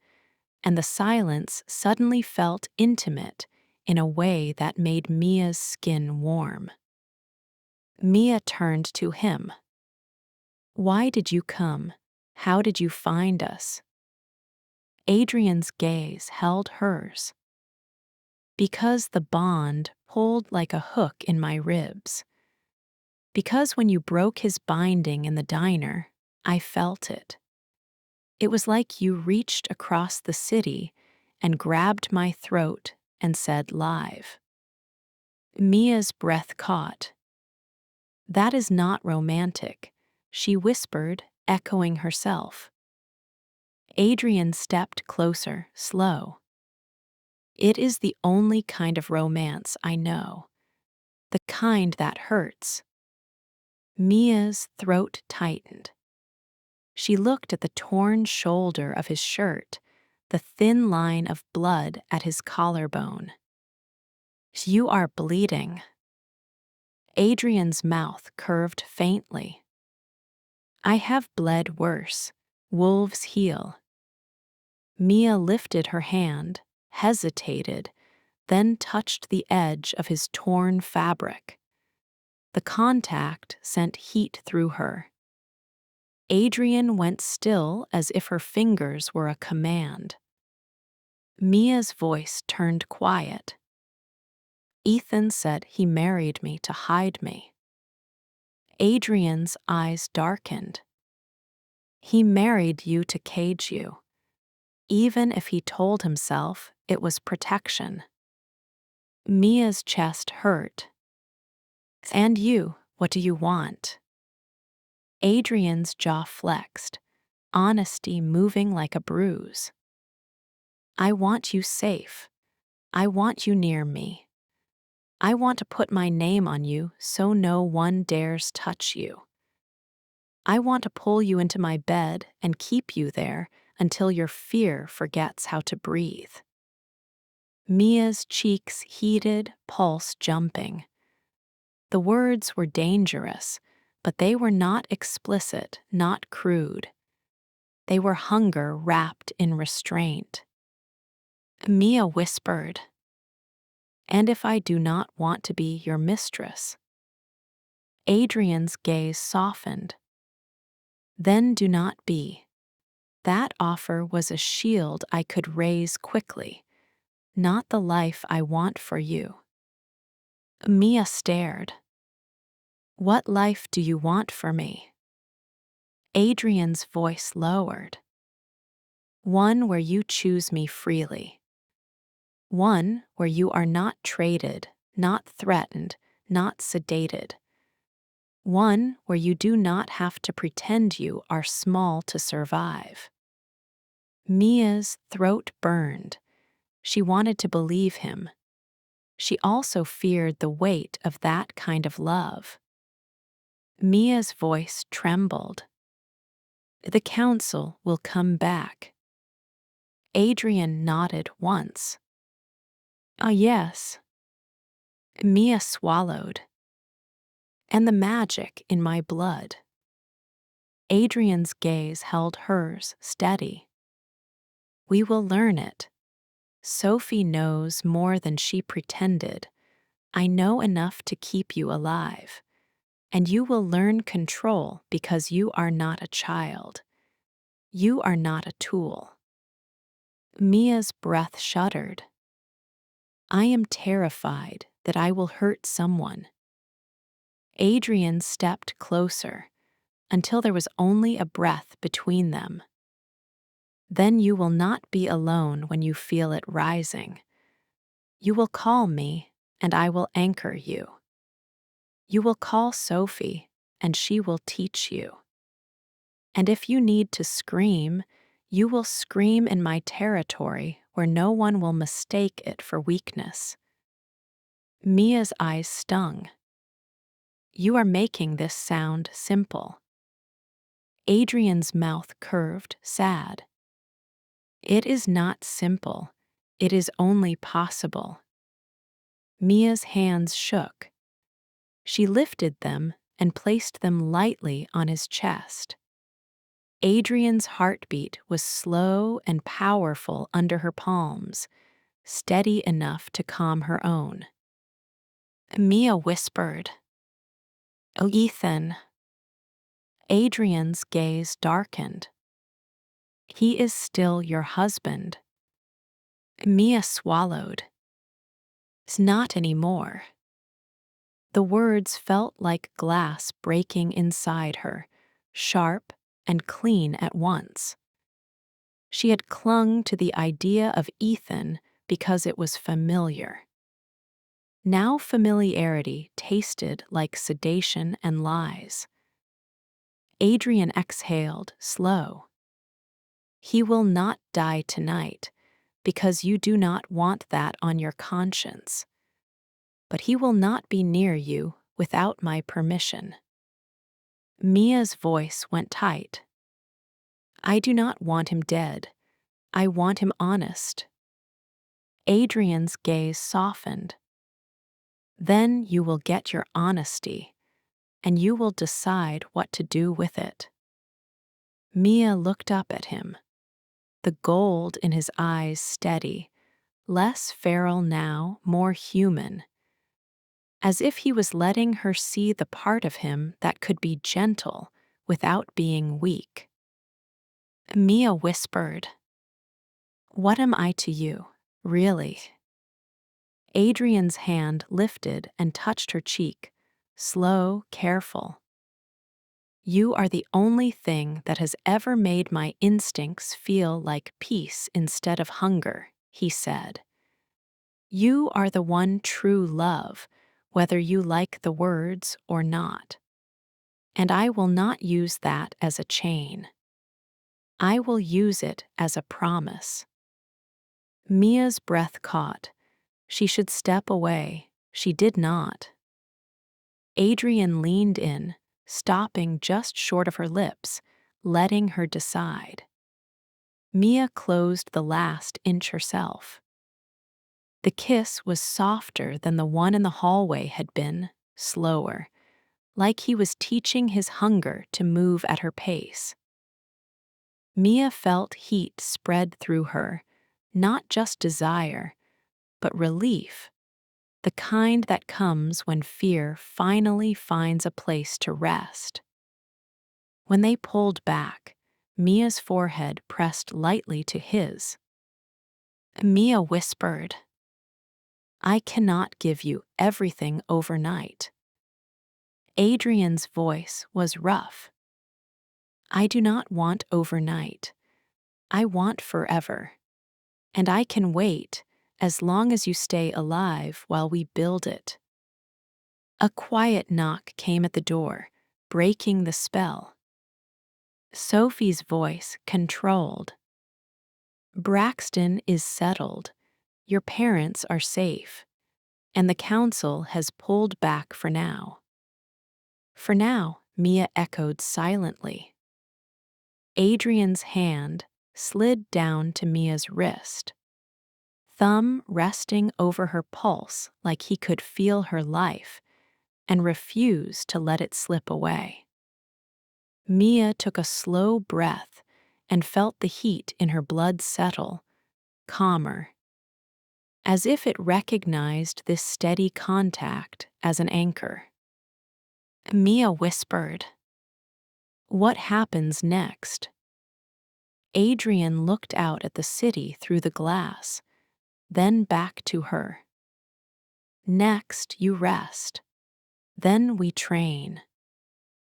and the silence suddenly felt intimate in a way that made Mia's skin warm. Mia turned to him. "Why did you come? How did you find us?" Adrian's gaze held hers. "Because the bond pulled like a hook in my ribs. Because when you broke his binding in the diner, I felt it. It was like you reached across the city and grabbed my throat and said live." Mia's breath caught. "That is not romantic," she whispered, echoing herself. Adrian stepped closer, slow. "It is the only kind of romance I know. The kind that hurts." Mia's throat tightened. She looked at the torn shoulder of his shirt, the thin line of blood at his collarbone. "You are bleeding." Adrian's mouth curved faintly. "I have bled worse. Wolves heal." Mia lifted her hand, hesitated, then touched the edge of his torn fabric. The contact sent heat through her. Adrian went still as if her fingers were a command. Mia's voice turned quiet. "Ethan said he married me to hide me." Adrian's eyes darkened. "He married you to cage you, even if he told himself it was protection." Mia's chest hurt. "And you, what do you want?" Adrian's jaw flexed, honesty moving like a bruise. "I want you safe. I want you near me. I want to put my name on you so no one dares touch you. I want to pull you into my bed and keep you there until your fear forgets how to breathe." Mia's cheeks heated, pulse jumping. The words were dangerous, but they were not explicit, not crude. They were hunger wrapped in restraint. Mia whispered, "And if I do not want to be your mistress?" Adrian's gaze softened. "Then do not be." That offer was a shield I could raise quickly, not the life I want for you. Mia stared. "What life do you want for me?" Adrian's voice lowered. "One where you choose me freely. One where you are not traded, not threatened, not sedated. One where you do not have to pretend you are small to survive." Mia's throat burned. She wanted to believe him. She also feared the weight of that kind of love. Mia's voice trembled. "The council will come back." Adrian nodded once. "Ah, yes." Mia swallowed. "And the magic in my blood." Adrian's gaze held hers steady. We will learn it. Sophie knows more than she pretended. I know enough to keep you alive. And you will learn control because you are not a child. You are not a tool. Mia's breath shuddered. I am terrified that I will hurt someone. Adrian stepped closer until there was only a breath between them. Then you will not be alone when you feel it rising. You will call me, and I will anchor you. You will call Sophie, and she will teach you. And if you need to scream, you will scream in my territory where no one will mistake it for weakness. Mia's eyes stung. You are making this sound simple. Adrian's mouth curved, sad. It is not simple. It is only possible. Mia's hands shook. She lifted them and placed them lightly on his chest. Adrian's heartbeat was slow and powerful under her palms, steady enough to calm her own. Mia whispered, "Oh, Ethan." Adrian's gaze darkened. He is still your husband. Mia swallowed. It's not anymore. The words felt like glass breaking inside her, sharp and clean at once. She had clung to the idea of Ethan because it was familiar. Now familiarity tasted like sedation and lies. Adrian exhaled, slow. He will not die tonight, because you do not want that on your conscience. But he will not be near you without my permission. Mia's voice went tight. I do not want him dead. I want him honest. Adrian's gaze softened. Then you will get your honesty, and you will decide what to do with it. Mia looked up at him, the gold in his eyes steady, less feral now, more human, as if he was letting her see the part of him that could be gentle without being weak. Mia whispered, "What am I to you, really?" Adrian's hand lifted and touched her cheek, slow, careful. You are the only thing that has ever made my instincts feel like peace instead of hunger, he said. You are the one true love, whether you like the words or not. And I will not use that as a chain. I will use it as a promise. Mia's breath caught. She should step away. She did not. Adrian leaned in, stopping just short of her lips, letting her decide. Mia closed the last inch herself. The kiss was softer than the one in the hallway had been, slower, like he was teaching his hunger to move at her pace. Mia felt heat spread through her, not just desire, but relief, the kind that comes when fear finally finds a place to rest. When they pulled back, Mia's forehead pressed lightly to his. Mia whispered, I cannot give you everything overnight. Adrian's voice was rough. I do not want overnight. I want forever. And I can wait as long as you stay alive while we build it. A quiet knock came at the door, breaking the spell. Sophie's voice controlled. Braxton is settled. Your parents are safe. And the council has pulled back for now. For now, Mia echoed silently. Adrian's hand slid down to Mia's wrist, thumb resting over her pulse like he could feel her life, and refused to let it slip away. Mia took a slow breath, and felt the heat in her blood settle, calmer, as if it recognized this steady contact as an anchor. Mia whispered, "What happens next?" Adrian looked out at the city through the glass, then back to her. "Next, you rest. Then we train.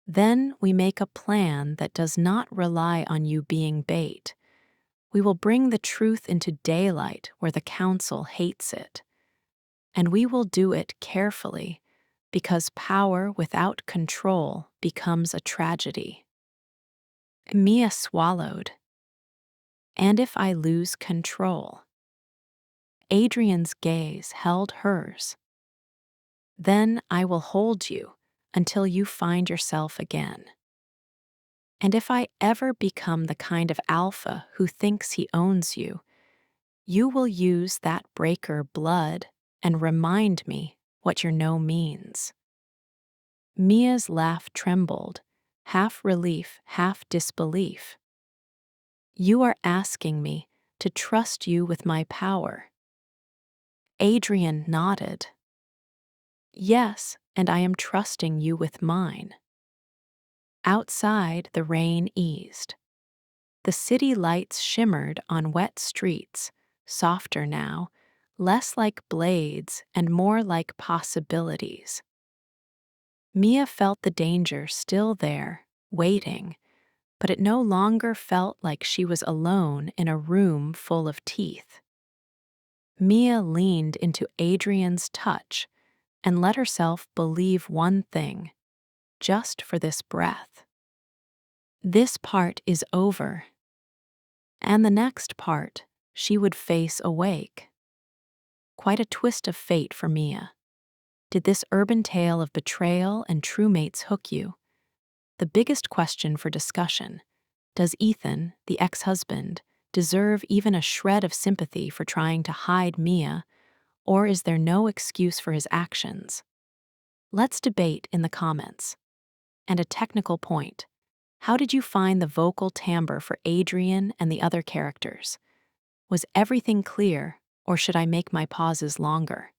Then we make a plan that does not rely on you being bait. We will bring the truth into daylight where the council hates it. And we will do it carefully, because power without control becomes a tragedy." Mia swallowed. "And if I lose control?" Adrian's gaze held hers. "Then I will hold you until you find yourself again. And if I ever become the kind of alpha who thinks he owns you, you will use that breaker blood and remind me what your no means." Mia's laugh trembled, half relief, half disbelief. "You are asking me to trust you with my power." Adrian nodded. "Yes, and I am trusting you with mine." Outside, the rain eased. The city lights shimmered on wet streets, softer now, less like blades and more like possibilities. Mia felt the danger still there, waiting, but it no longer felt like she was alone in a room full of teeth. Mia leaned into Adrian's touch and let herself believe one thing, just for this breath. This part is over. And the next part, she would face awake. Quite a twist of fate for Mia. Did this urban tale of betrayal and true mates hook you? The biggest question for discussion: does Ethan, the ex-husband, deserve even a shred of sympathy for trying to hide Mia, or is there no excuse for his actions? Let's debate in the comments. And a technical point: how did you find the vocal timbre for Adrian and the other characters? Was everything clear, or should I make my pauses longer?